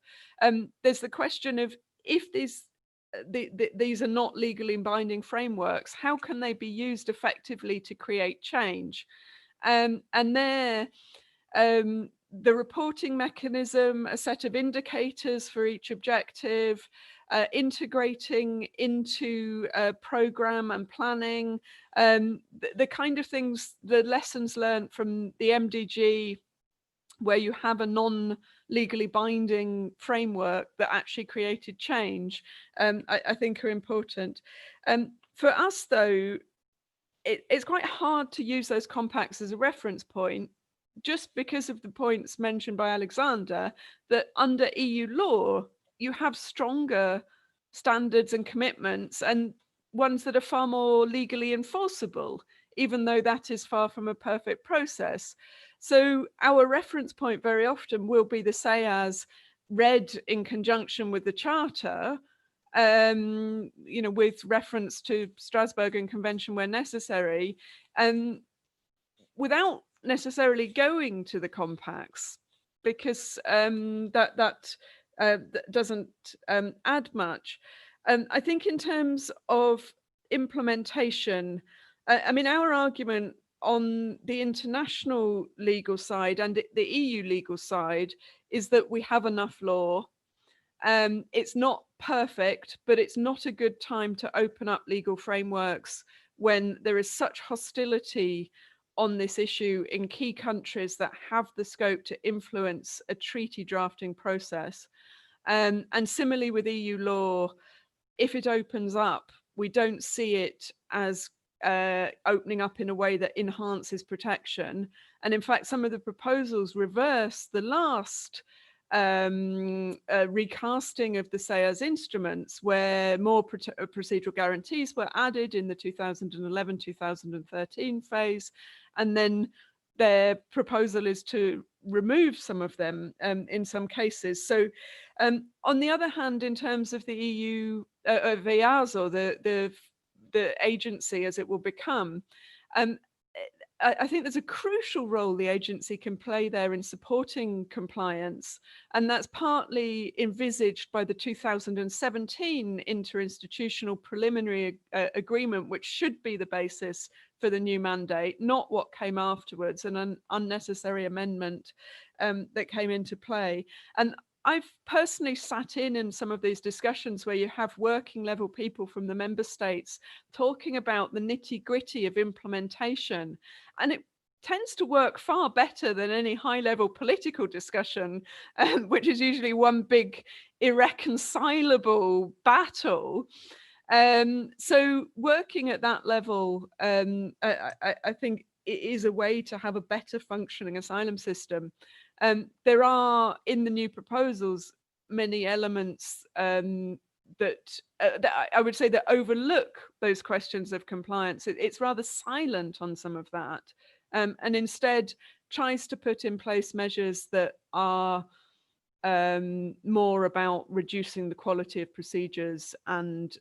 Speaker 6: There's the question of, if these are not legally binding frameworks, how can they be used effectively to create change? And there, the reporting mechanism, a set of indicators for each objective, integrating into program and planning, the kind of things, the lessons learned from the MDG, where you have a non-legally binding framework that actually created change, I think are important. For us, though, it's quite hard to use those compacts as a reference point, just because of the points mentioned by Alexander, that under EU law, you have stronger standards and commitments, and ones that are far more legally enforceable, even though that is far from a perfect process. So our reference point very often will be the SEAS read in conjunction with the Charter, you know, with reference to Strasbourg and Convention where necessary, without necessarily going to the compacts, because that doesn't add much. I think in terms of implementation, I mean, our argument on the international legal side and the EU legal side is that we have enough law. It's not perfect, but it's not a good time to open up legal frameworks when there is such hostility on this issue in key countries that have the scope to influence a treaty drafting process. And similarly with EU law, if it opens up, we don't see it as opening up in a way that enhances protection. And in fact, some of the proposals reverse the last recasting of the SEAS instruments, where more procedural guarantees were added in the 2011-2013 phase, and then their proposal is to remove some of them in some cases. So on the other hand, in terms of the EU, of EASO, the agency as it will become, I think there's a crucial role the agency can play there in supporting compliance, and that's partly envisaged by the 2017 interinstitutional preliminary agreement, which should be the basis for the new mandate, not what came afterwards, an unnecessary amendment that came into play. And I've personally sat in some of these discussions where you have working level people from the member states talking about the nitty-gritty of implementation, and it tends to work far better than any high-level political discussion, which is usually one big irreconcilable battle. So working at that level, I think it is a way to have a better functioning asylum system. There are in the new proposals many elements that I would say that overlook those questions of compliance. It's rather silent on some of that, and instead tries to put in place measures that are more about reducing the quality of procedures and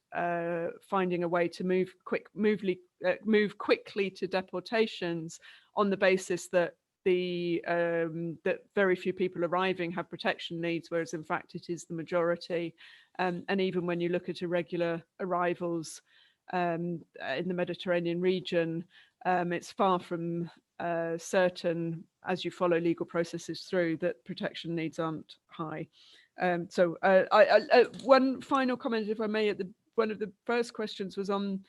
Speaker 6: finding a way to move quickly to deportations on the basis that that very few people arriving have protection needs, whereas in fact it is the majority. And even when you look at irregular arrivals in the Mediterranean region, it's far from certain, as you follow legal processes through, that protection needs aren't high. So one final comment, if I may, at one of the first questions was on,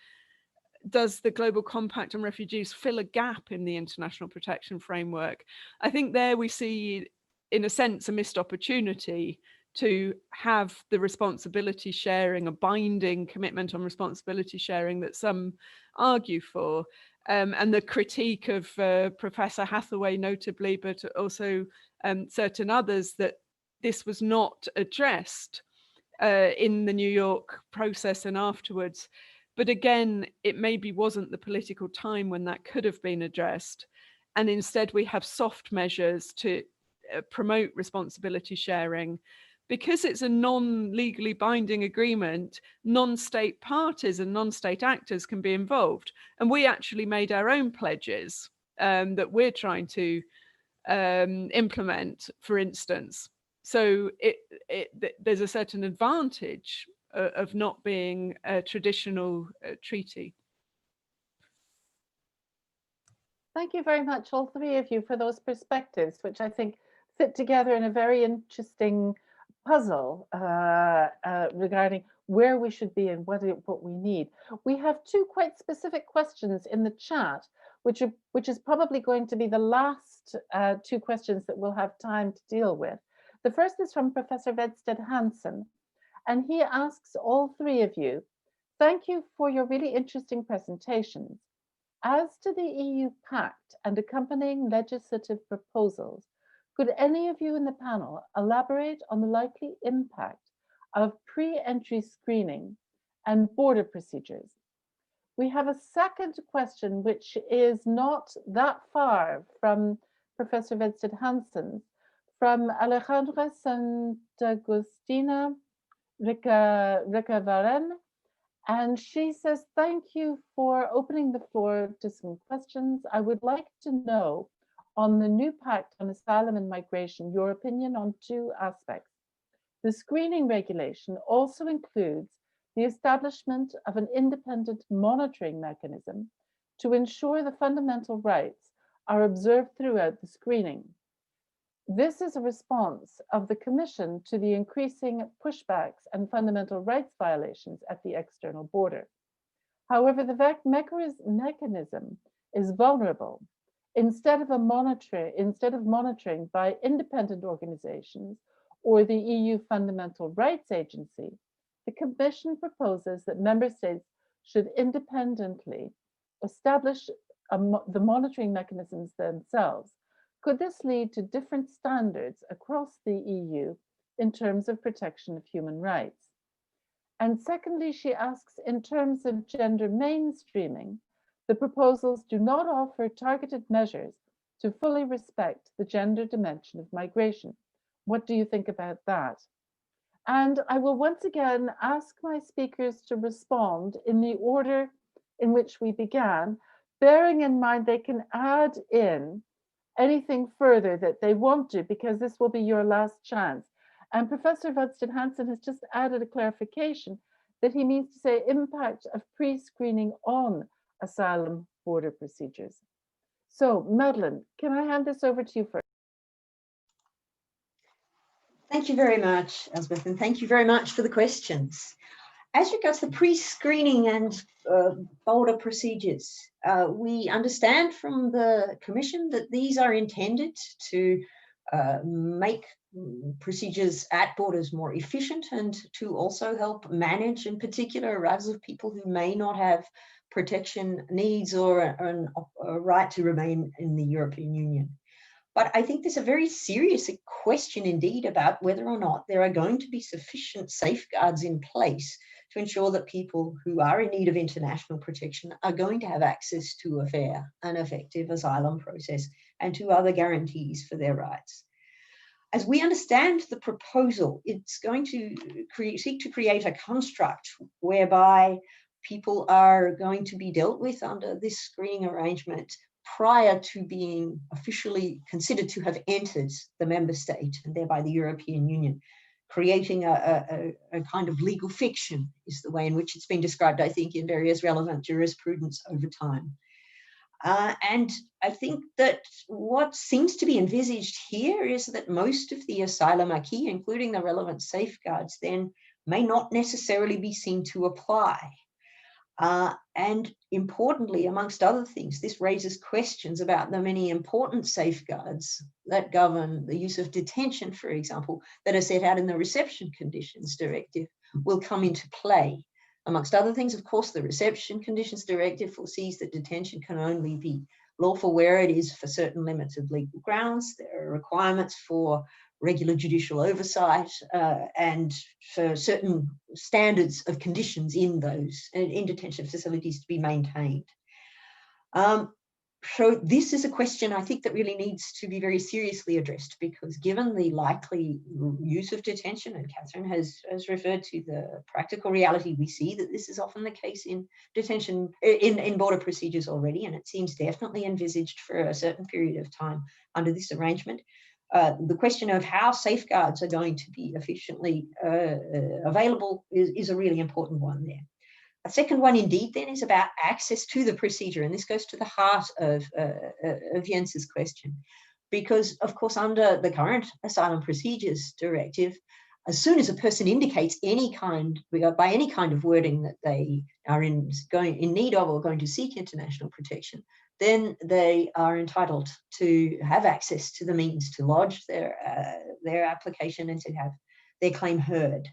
Speaker 6: does the Global Compact on Refugees fill a gap in the international protection framework? I think there we see, in a sense, a missed opportunity to have the responsibility sharing, a binding commitment on responsibility sharing that some argue for. And the critique of Professor Hathaway notably, but also certain others, that this was not addressed in the New York process and afterwards. But again, it maybe wasn't the political time when that could have been addressed. And instead we have soft measures to promote responsibility sharing. Because it's a non-legally binding agreement, non-state parties and non-state actors can be involved. And we actually made our own pledges that we're trying to implement, for instance. So there's a certain advantage of not being a traditional treaty.
Speaker 3: Thank you very much, all three of you, for those perspectives, which I think fit together in a very interesting puzzle regarding where we should be and what we need. We have two quite specific questions in the chat, which is probably going to be the last two questions that we'll have time to deal with. The first is from Professor Vedsted Hansen, and he asks all three of you, thank you for your really interesting presentations. As to the EU Pact and accompanying legislative proposals, could any of you in the panel elaborate on the likely impact of pre-entry screening and border procedures? We have a second question, which is not that far from Professor Vedsted Hansen from Alejandra Santagustina Ricavaren. And she says, thank you for opening the floor to some questions. I would like to know on the new pact on asylum and migration, your opinion on two aspects. The screening regulation also includes the establishment of an independent monitoring mechanism to ensure the fundamental rights are observed throughout the screening. This is a response of the Commission to the increasing pushbacks and fundamental rights violations at the external border. However, the mechanism is vulnerable. Instead of monitoring by independent organizations or the EU Fundamental Rights Agency, the Commission proposes that member states should independently establish the monitoring mechanisms themselves. Could this lead to different standards across the EU in terms of protection of human rights? And secondly, she asks, in terms of gender mainstreaming, the proposals do not offer targeted measures to fully respect the gender dimension of migration. What do you think about that? And I will once again ask my speakers to respond in the order in which we began, bearing in mind they can add in anything further that they want to, because this will be your last chance. And Professor Vedsted Hansen has just added a clarification that he means to say impact of pre-screening on asylum border procedures. So Madeline, can I hand this over to you first?
Speaker 4: Thank you very much, Elspeth, and thank you very much for the questions. As regards the pre-screening and border procedures, we understand from the Commission that these are intended to make procedures at borders more efficient and to also help manage, in particular, arrivals of people who may not have protection needs or a right to remain in the European Union. But I think there's a very serious question indeed about whether or not there are going to be sufficient safeguards in place to ensure that people who are in need of international protection are going to have access to a fair and effective asylum process and to other guarantees for their rights. As we understand the proposal, it's going to seek to create a construct whereby people are going to be dealt with under this screening arrangement prior to being officially considered to have entered the member state and thereby the European Union, creating a kind of legal fiction is the way in which it's been described, I think, in various relevant jurisprudence over time. And I think that what seems to be envisaged here is that most of the asylum acquis, including the relevant safeguards, then may not necessarily be seen to apply. And importantly, amongst other things, this raises questions about the many important safeguards that govern the use of detention, for example, that are set out in the Reception Conditions Directive will come into play. Amongst other things, of course, the Reception Conditions Directive foresees that detention can only be lawful where it is for certain limits of legal grounds. There are requirements for regular judicial oversight and for certain standards of conditions in those in detention facilities to be maintained. So this is a question I think that really needs to be very seriously addressed, because given the likely use of detention, and Catherine has referred to the practical reality, we see that this is often the case in detention, in border procedures already, and it seems definitely envisaged for a certain period of time under this arrangement. The question of how safeguards are going to be efficiently available is a really important one there. A second one indeed then is about access to the procedure, and this goes to the heart of Jens's question, because of course under the current Asylum Procedures Directive, as soon as a person indicates by any kind of wording that they are in need of or going to seek international protection, then they are entitled to have access to the means to lodge their application and to have their claim heard.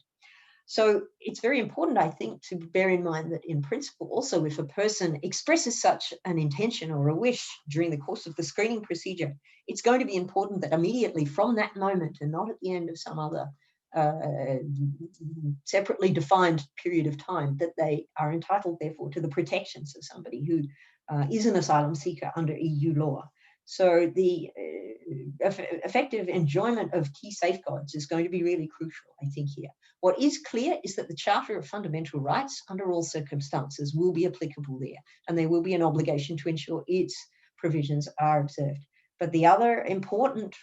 Speaker 4: So it's very important, I think, to bear in mind that in principle, also if a person expresses such an intention or a wish during the course of the screening procedure, it's going to be important that immediately from that moment and not at the end of some other separately defined period of time, that they are entitled, therefore, to the protections of somebody who is an asylum seeker under EU law. So the effective enjoyment of key safeguards is going to be really crucial, I think, here. What is clear is that the Charter of Fundamental Rights, under all circumstances, will be applicable there, and there will be an obligation to ensure its provisions are observed. But the other important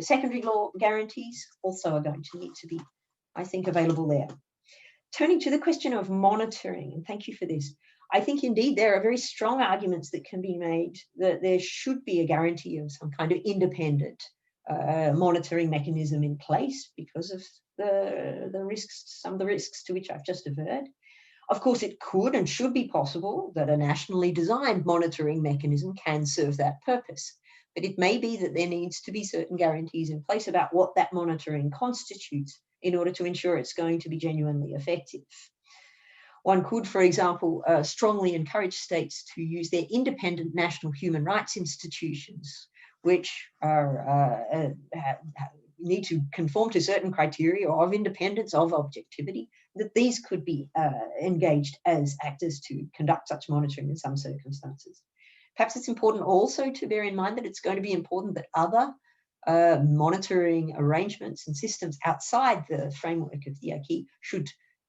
Speaker 4: secondary law guarantees also are going to need to be, I think, available there. Turning to the question of monitoring, and thank you for this, I think indeed there are very strong arguments that can be made that there should be a guarantee of some kind of independent monitoring mechanism in place because of the risks, some of the risks to which I've just averred. Of course, it could and should be possible that a nationally designed monitoring mechanism can serve that purpose. But it may be that there needs to be certain guarantees in place about what that monitoring constitutes in order to ensure it's going to be genuinely effective. One could, for example, strongly encourage states to use their independent national human rights institutions, which are, need to conform to certain criteria of independence, of objectivity, that these could be engaged as actors to conduct such monitoring in some circumstances. Perhaps it's important also to bear in mind that it's going to be important that other monitoring arrangements and systems outside the framework of the ECRE should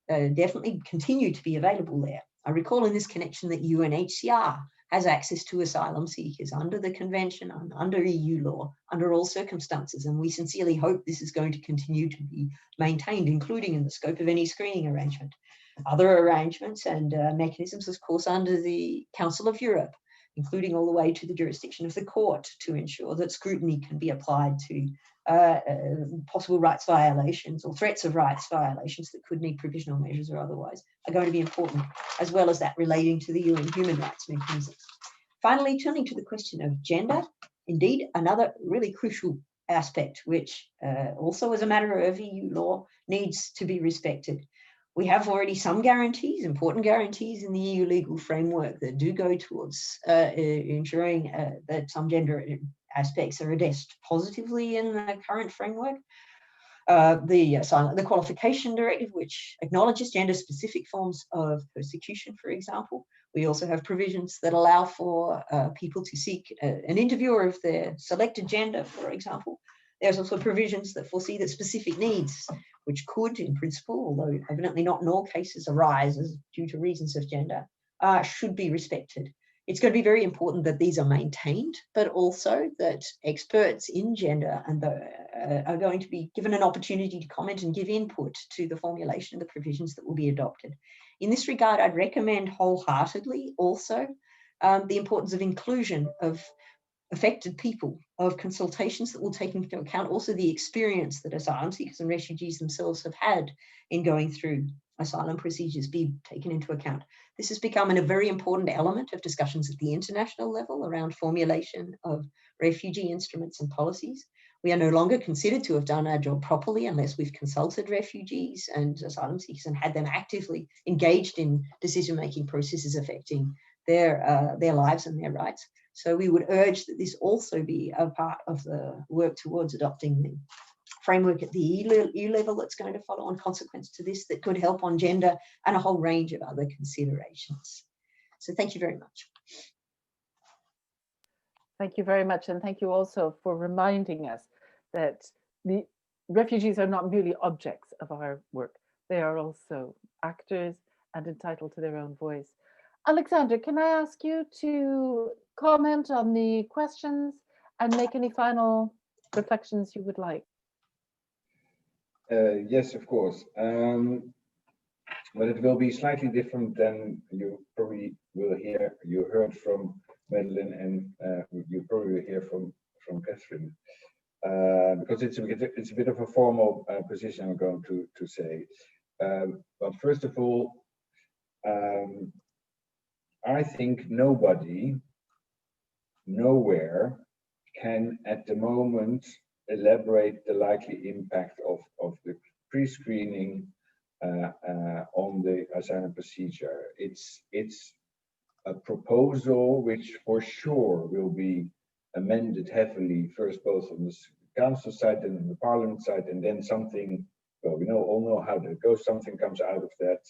Speaker 4: definitely continue to be available there. I recall in this connection that UNHCR has access to asylum seekers under the convention and under EU law under all circumstances, and we sincerely hope this is going to continue to be maintained, including in the scope of any screening arrangement. Other arrangements and mechanisms, of course, under the Council of Europe, including all the way to the jurisdiction of the court to ensure that scrutiny can be applied to possible rights violations or threats of rights violations that could need provisional measures or otherwise, are going to be important, as well as that relating to the UN human rights mechanisms. Finally, turning to the question of gender, indeed, another really crucial aspect, which also as a matter of EU law needs to be respected. We have already some guarantees, important guarantees in the EU legal framework that do go towards ensuring that some gender aspects are addressed positively in the current framework. The Qualification Directive, which acknowledges gender-specific forms of persecution, for example. We also have provisions that allow for people to seek an interviewer of their selected gender, for example. There's also provisions that foresee that specific needs, which could, in principle, although evidently not in all cases, arise as due to reasons of gender, should be respected. It's going to be very important that these are maintained, but also that experts in gender and are going to be given an opportunity to comment and give input to the formulation of the provisions that will be adopted. In this regard, I'd recommend wholeheartedly also the importance of inclusion of affected people, of consultations that will take into account also the experience that asylum seekers and refugees themselves have had in going through asylum procedures be taken into account. This has become a very important element of discussions at the international level around formulation of refugee instruments and policies. We are no longer considered to have done our job properly unless we've consulted refugees and asylum seekers and had them actively engaged in decision-making processes affecting their lives and their rights. So we would urge that this also be a part of the work towards adopting the framework at the EU level that's going to follow on consequence to this that could help on gender and a whole range of other considerations. So thank you very much.
Speaker 3: Thank you very much. And thank you also for reminding us that the refugees are not merely objects of our work. They are also actors and entitled to their own voice. Alexander, can I ask you to comment on the questions and make any final reflections you would like?
Speaker 5: Yes, of course. But it will be slightly different than you probably will hear. You heard from Madeline, and you probably will hear from Catherine, because it's a bit of a formal position I'm going to say. But first of all, I think nobody, nowhere, can at the moment elaborate the likely impact of the pre-screening on the asylum procedure. It's a proposal which for sure will be amended heavily, first both on the council side and on the parliament side, and then something, well, we all know how that goes, something comes out of that.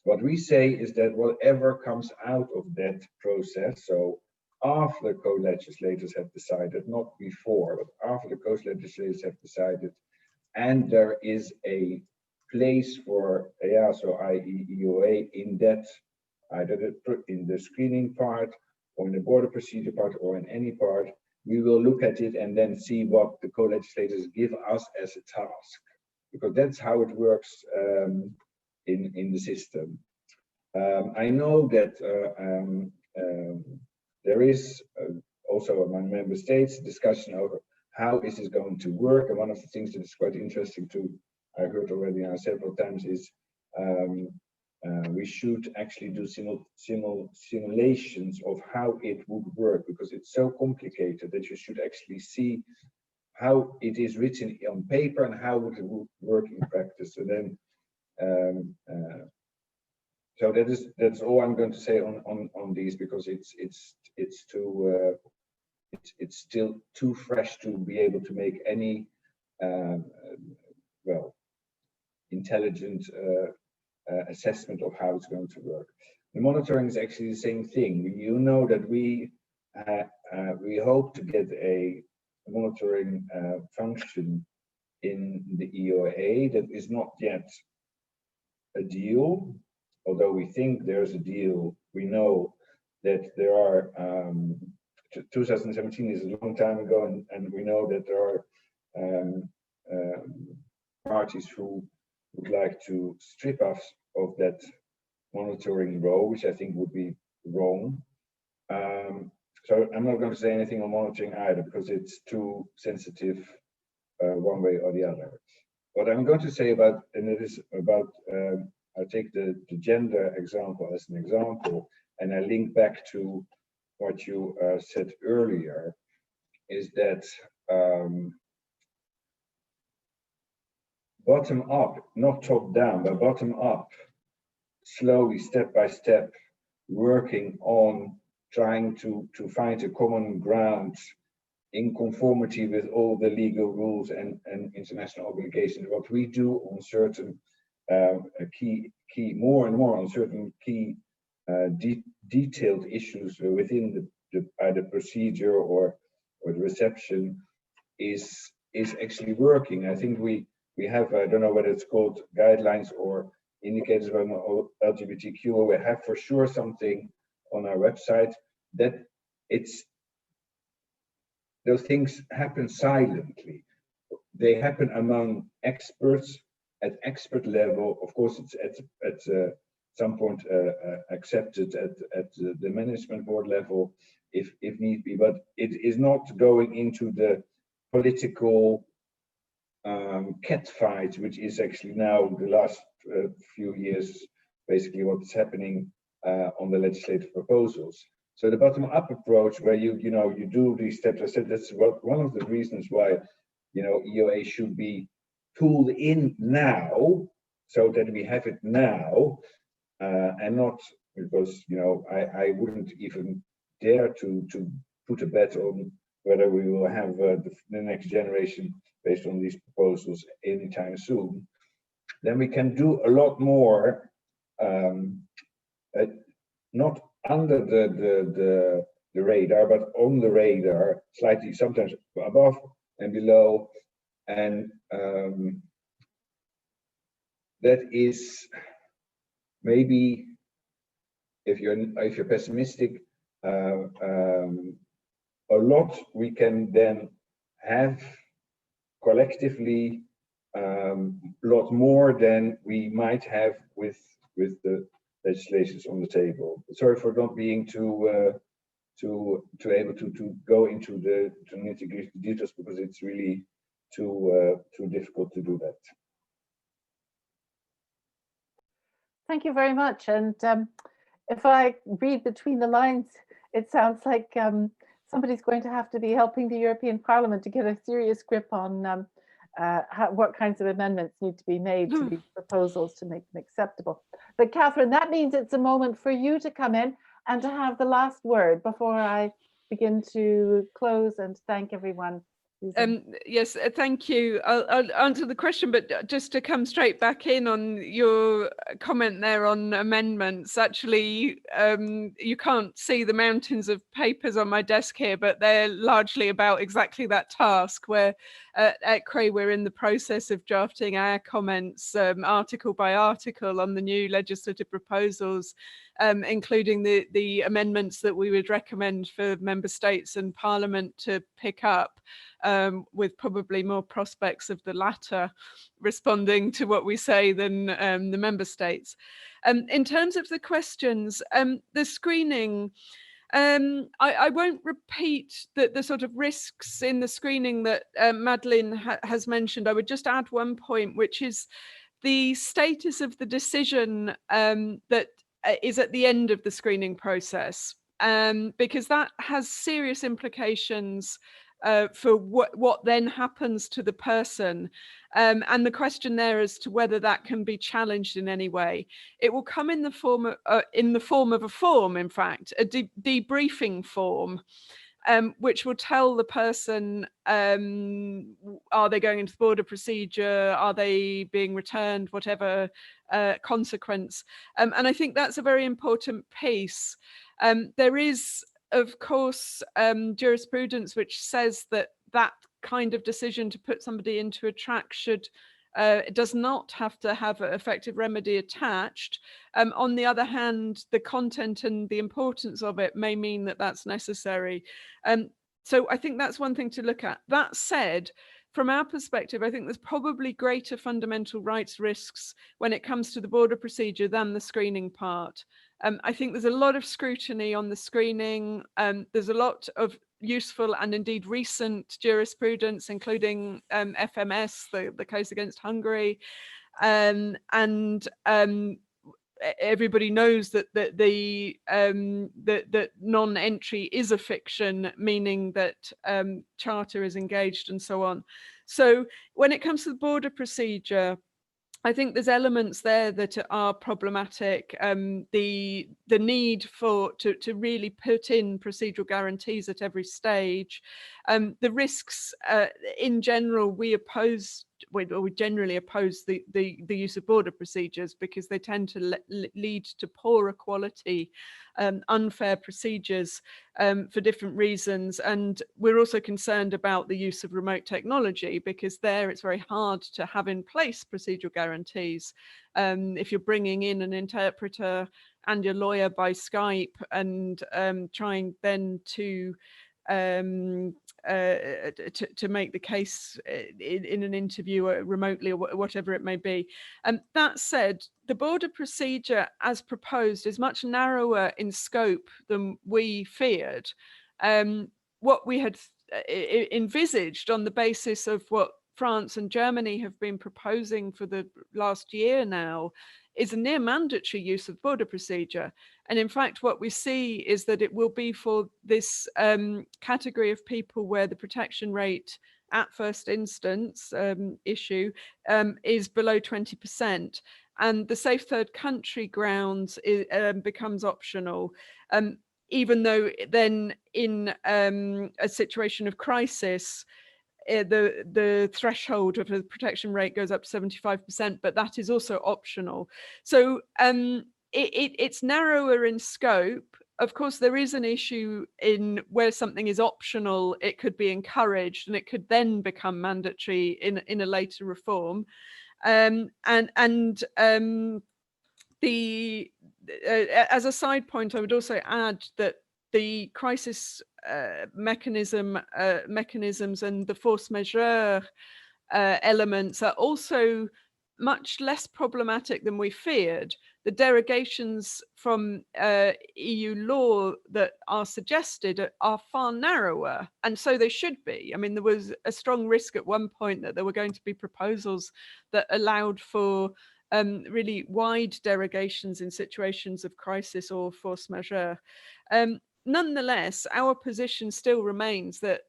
Speaker 5: What we say is that whatever comes out of that process, so after co-legislators have decided, not before, but after the co-legislators have decided, and there is a place for EASO, i.e. EOA, in that, either in the screening part, or in the border procedure part, or in any part, we will look at it and then see what the co-legislators give us as a task, because that's how it works in the system. I know that there is also among member states discussion over how is this going to work, and one of the things that is quite interesting too, I heard already now several times, is we should actually do simulations of how it would work, because it's so complicated that you should actually see how it is written on paper and how it would work in practice. And then so that's all I'm going to say on these, because it's too it's still too fresh to be able to make any well, intelligent assessment of how it's going to work. The monitoring is actually the same thing. You know that we hope to get a monitoring function in the EOA. That is not yet a deal, although we think there's a deal. We know that there are 2017 is a long time ago, and we know that there are parties who would like to strip us of that monitoring role, which I think would be wrong. So I'm not going to say anything on monitoring either, because it's too sensitive one way or the other. What I'm going to say about, and it is about, I take the gender example as an example, and I link back to what you said earlier, is that bottom up, not top down, but bottom up, slowly, step by step, working on trying to find a common ground in conformity with all the legal rules and international obligations. What we do on certain key more and more on certain key detailed issues within the either procedure or the reception is actually working. I think we have, I don't know whether it's called guidelines or indicators about LGBTQ. We have for sure something on our website that those things happen silently. They happen among experts at expert level. Of course, it's at some point accepted at the management board level if need be, but it is not going into the political cat fight, which is actually now the last few years basically what's happening on the legislative proposals. So the bottom-up approach, where you do these steps, I said that's one of the reasons why EOA should be pulled in now, so that we have it now, and not because I wouldn't even dare to put a bet on whether we will have the next generation based on these proposals anytime soon. Then we can do a lot more, not under the radar, but on the radar, slightly sometimes above and below, and that is maybe, if you're pessimistic, a lot we can then have collectively, a lot more than we might have with the legislations on the table. Sorry for not being too able to go into the nitty-gritty details, because it's really too difficult to do that.
Speaker 3: Thank you very much. And if I read between the lines, it sounds like somebody's going to have to be helping the European Parliament to get a serious grip on what kinds of amendments need to be made to these proposals to make them acceptable. But Catherine, that means it's a moment for you to come in and to have the last word before I begin to close and thank everyone
Speaker 6: Yes, thank you. I'll answer the question, but just to come straight back in on your comment there on amendments, actually, you can't see the mountains of papers on my desk here, but they're largely about exactly that task, where at ECRE we're in the process of drafting our comments article by article on the new legislative proposals, including the amendments that we would recommend for member states and parliament to pick up. With probably more prospects of the latter responding to what we say than the member states. In terms of the questions, the screening, I won't repeat the sort of risks in the screening that Madeline has mentioned. I would just add one point, which is the status of the decision that is at the end of the screening process, because that has serious implications for what then happens to the person, and the question there as to whether that can be challenged in any way. It will come in the form of a form, in fact, a debriefing form, which will tell the person, are they going into the border procedure, are they being returned, whatever consequence. And I think that's a very important piece. There is, of course, jurisprudence which says that that kind of decision to put somebody into a track it does not have to have an effective remedy attached. On the other hand, the content and the importance of it may mean that that's necessary. So I think that's one thing to look at. That said, from our perspective, I think there's probably greater fundamental rights risks when it comes to the border procedure than the screening part. I think there's a lot of scrutiny on the screening. There's a lot of useful and indeed recent jurisprudence, including FMS, the case against Hungary, and everybody knows that that non-entry is a fiction, meaning that Charter is engaged and so on. So when it comes to the border procedure, I think there's elements there that are problematic. The need to really put in procedural guarantees at every stage. The risks in general, we generally oppose the use of border procedures because they tend to lead to poorer quality, unfair procedures for different reasons. And we're also concerned about the use of remote technology because there it's very hard to have in place procedural guarantees. If you're bringing in an interpreter and your lawyer by Skype and trying then to make the case in an interview or remotely or whatever it may be. That said, the border procedure as proposed is much narrower in scope than we feared. What we had envisaged on the basis of what France and Germany have been proposing for the last year now is a near mandatory use of border procedure. And in fact, what we see is that it will be for this category of people where the protection rate at first instance issue is below 20%. And the safe third country grounds becomes optional. Even though then in a situation of crisis, the threshold of the protection rate goes up to 75%, but that is also optional. So it's narrower in scope. Of course, there is an issue in where something is optional, it could be encouraged and it could then become mandatory in a later reform. As a side point, I would also add that the crisis mechanisms and the force majeure elements are also much less problematic than we feared. The derogations from EU law that are suggested are far narrower, and so they should be. I mean, there was a strong risk at one point that there were going to be proposals that allowed for really wide derogations in situations of crisis or force majeure. Nonetheless, our position still remains that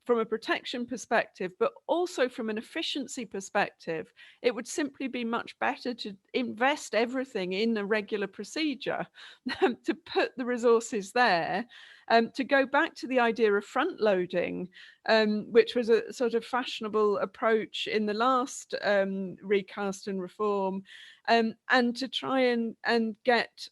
Speaker 6: from a protection perspective, but also from an efficiency perspective, it would simply be much better to invest everything in a regular procedure, to put the resources there, To go back to the idea of front loading, which was a sort of fashionable approach in the last recast and reform, and to try and get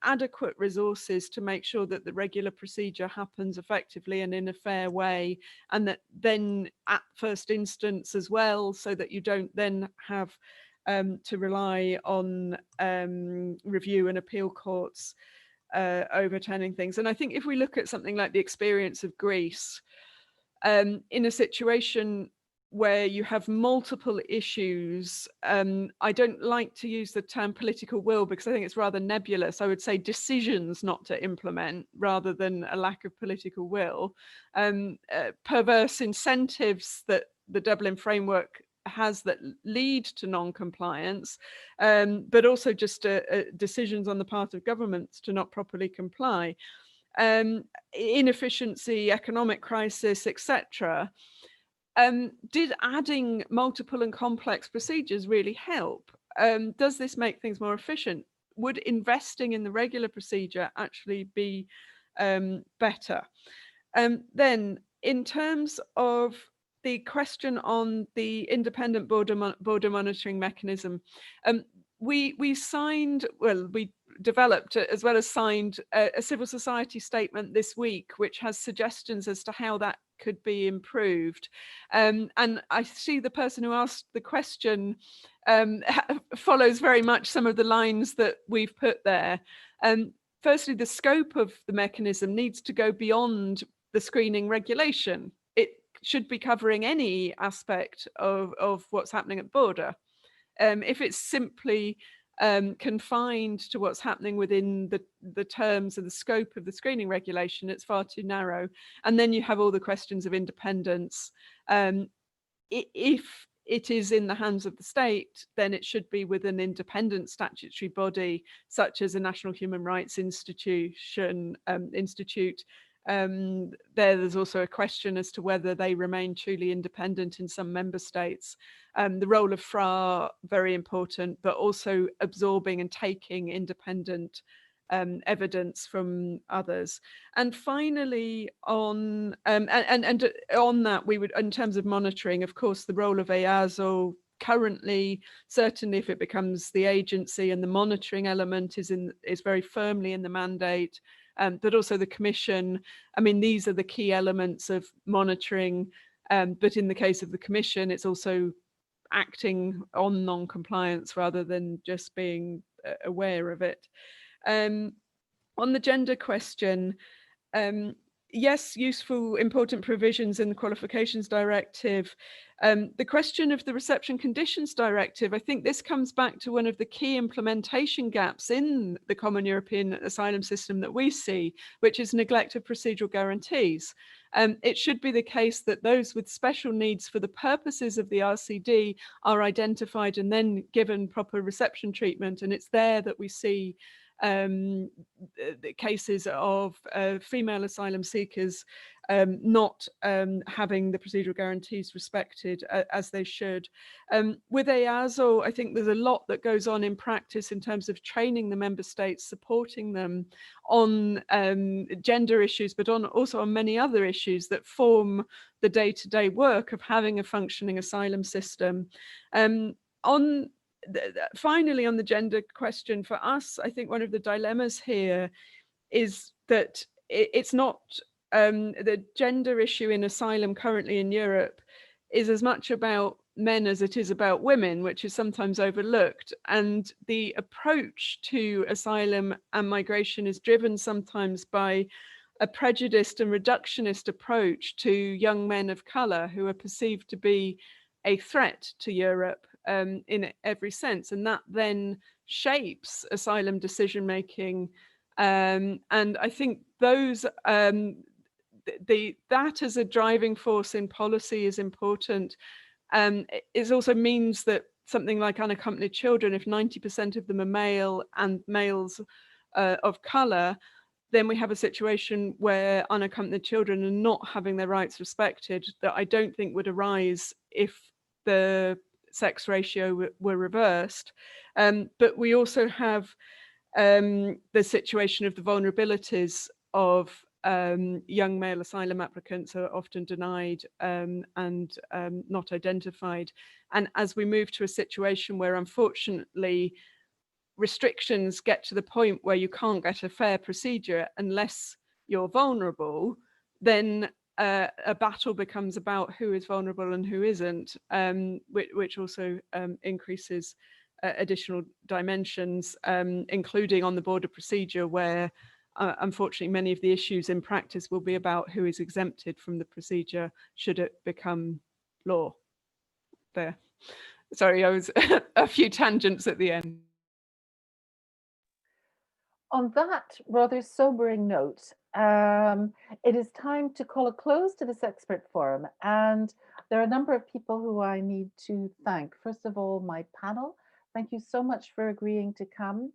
Speaker 6: adequate resources to make sure that the regular procedure happens effectively and in a fair way, and that then at first instance as well, so that you don't then have to rely on review and appeal courts overturning things. And I think if we look at something like the experience of Greece, in a situation where you have multiple issues, I don't like to use the term political will because I think it's rather nebulous. I would say decisions not to implement rather than a lack of political will. Perverse incentives that the Dublin framework has that lead to non-compliance, but also just decisions on the part of governments to not properly comply. Inefficiency, economic crisis, etc. Did adding multiple and complex procedures really help? Does this make things more efficient? Would investing in the regular procedure actually be better? Then, in terms of the question on the independent border monitoring mechanism, we signed, well, we developed as well as signed a civil society statement this week, which has suggestions as to how that could be improved. And I see the person who asked the question follows very much some of the lines that we've put there. Firstly, the scope of the mechanism needs to go beyond the screening regulation. It should be covering any aspect of what's happening at border. If it's simply confined to what's happening within the terms and the scope of the screening regulation, it's far too narrow. And then you have all the questions of independence. If it is in the hands of the state, then it should be with an independent statutory body, such as a National Human Rights Institute. There's also a question as to whether they remain truly independent in some member states. The role of FRA, very important, but also absorbing and taking independent evidence from others. And finally, on on that, we would, in terms of monitoring, of course, the role of EASO currently, certainly if it becomes the agency, and the monitoring element is very firmly in the mandate. But also the Commission. I mean, these are the key elements of monitoring. But in the case of the Commission, it's also acting on non-compliance rather than just being aware of it. On the gender question, yes, useful, important provisions in the Qualifications Directive. The question of the Reception Conditions Directive, I think this comes back to one of the key implementation gaps in the Common European Asylum System that we see, which is neglect of procedural guarantees. It should be the case that those with special needs for the purposes of the RCD are identified and then given proper reception treatment. And it's there that we see the cases of female asylum seekers not having the procedural guarantees respected as they should. With EASO, I think there's a lot that goes on in practice in terms of training the member states, supporting them on gender issues, but also on many other issues that form the day-to-day work of having a functioning asylum system. Finally, on the gender question, for us, I think one of the dilemmas here is that it's not the gender issue in asylum currently in Europe is as much about men as it is about women, which is sometimes overlooked. And the approach to asylum and migration is driven sometimes by a prejudiced and reductionist approach to young men of colour who are perceived to be a threat to Europe in every sense, and that then shapes asylum decision making. And I think those that as a driving force in policy is important. It also means that something like unaccompanied children, if 90% of them are male and males of colour, then we have a situation where unaccompanied children are not having their rights respected, that I don't think would arise if the sex ratio were reversed. But we also have the situation of the vulnerabilities of young male asylum applicants are often denied and not identified. And as we move to a situation where unfortunately restrictions get to the point where you can't get a fair procedure unless you're vulnerable, then a battle becomes about who is vulnerable and who isn't, which also increases additional dimensions, including on the border procedure, where unfortunately many of the issues in practice will be about who is exempted from the procedure should it become law. There. Sorry, I was a few tangents at the end.
Speaker 3: On that rather sobering note, it is time to call a close to this expert forum, and there are a number of people who I need to thank. First of all, my panel. Thank you so much for agreeing to come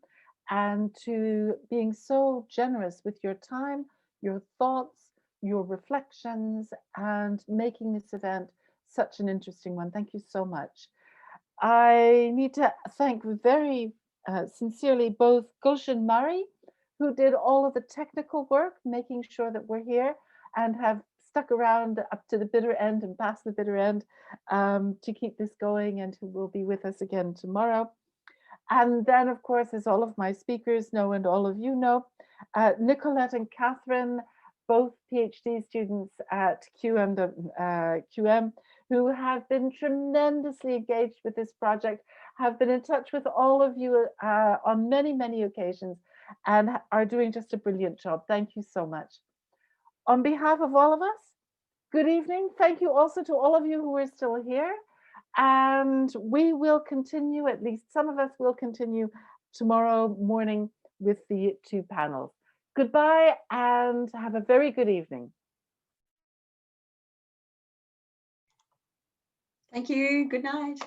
Speaker 3: and to being so generous with your time, your thoughts, your reflections, and making this event such an interesting one. Thank you so much. I need to thank very sincerely both Gulshan Murray, who did all of the technical work, making sure that we're here and have stuck around up to the bitter end and past the bitter end to keep this going, and who will be with us again tomorrow. And then, of course, as all of my speakers know and all of you know, Nicolette and Catherine, both PhD students at QM, who have been tremendously engaged with this project, have been in touch with all of you on many, many occasions, and are doing just a brilliant job. Thank you so much. On behalf of all of us, good evening. Thank you also to all of you who are still here. And we will continue, at least some of us will continue tomorrow morning with the two panels. Goodbye and have a very good evening.
Speaker 4: Thank you. Good night.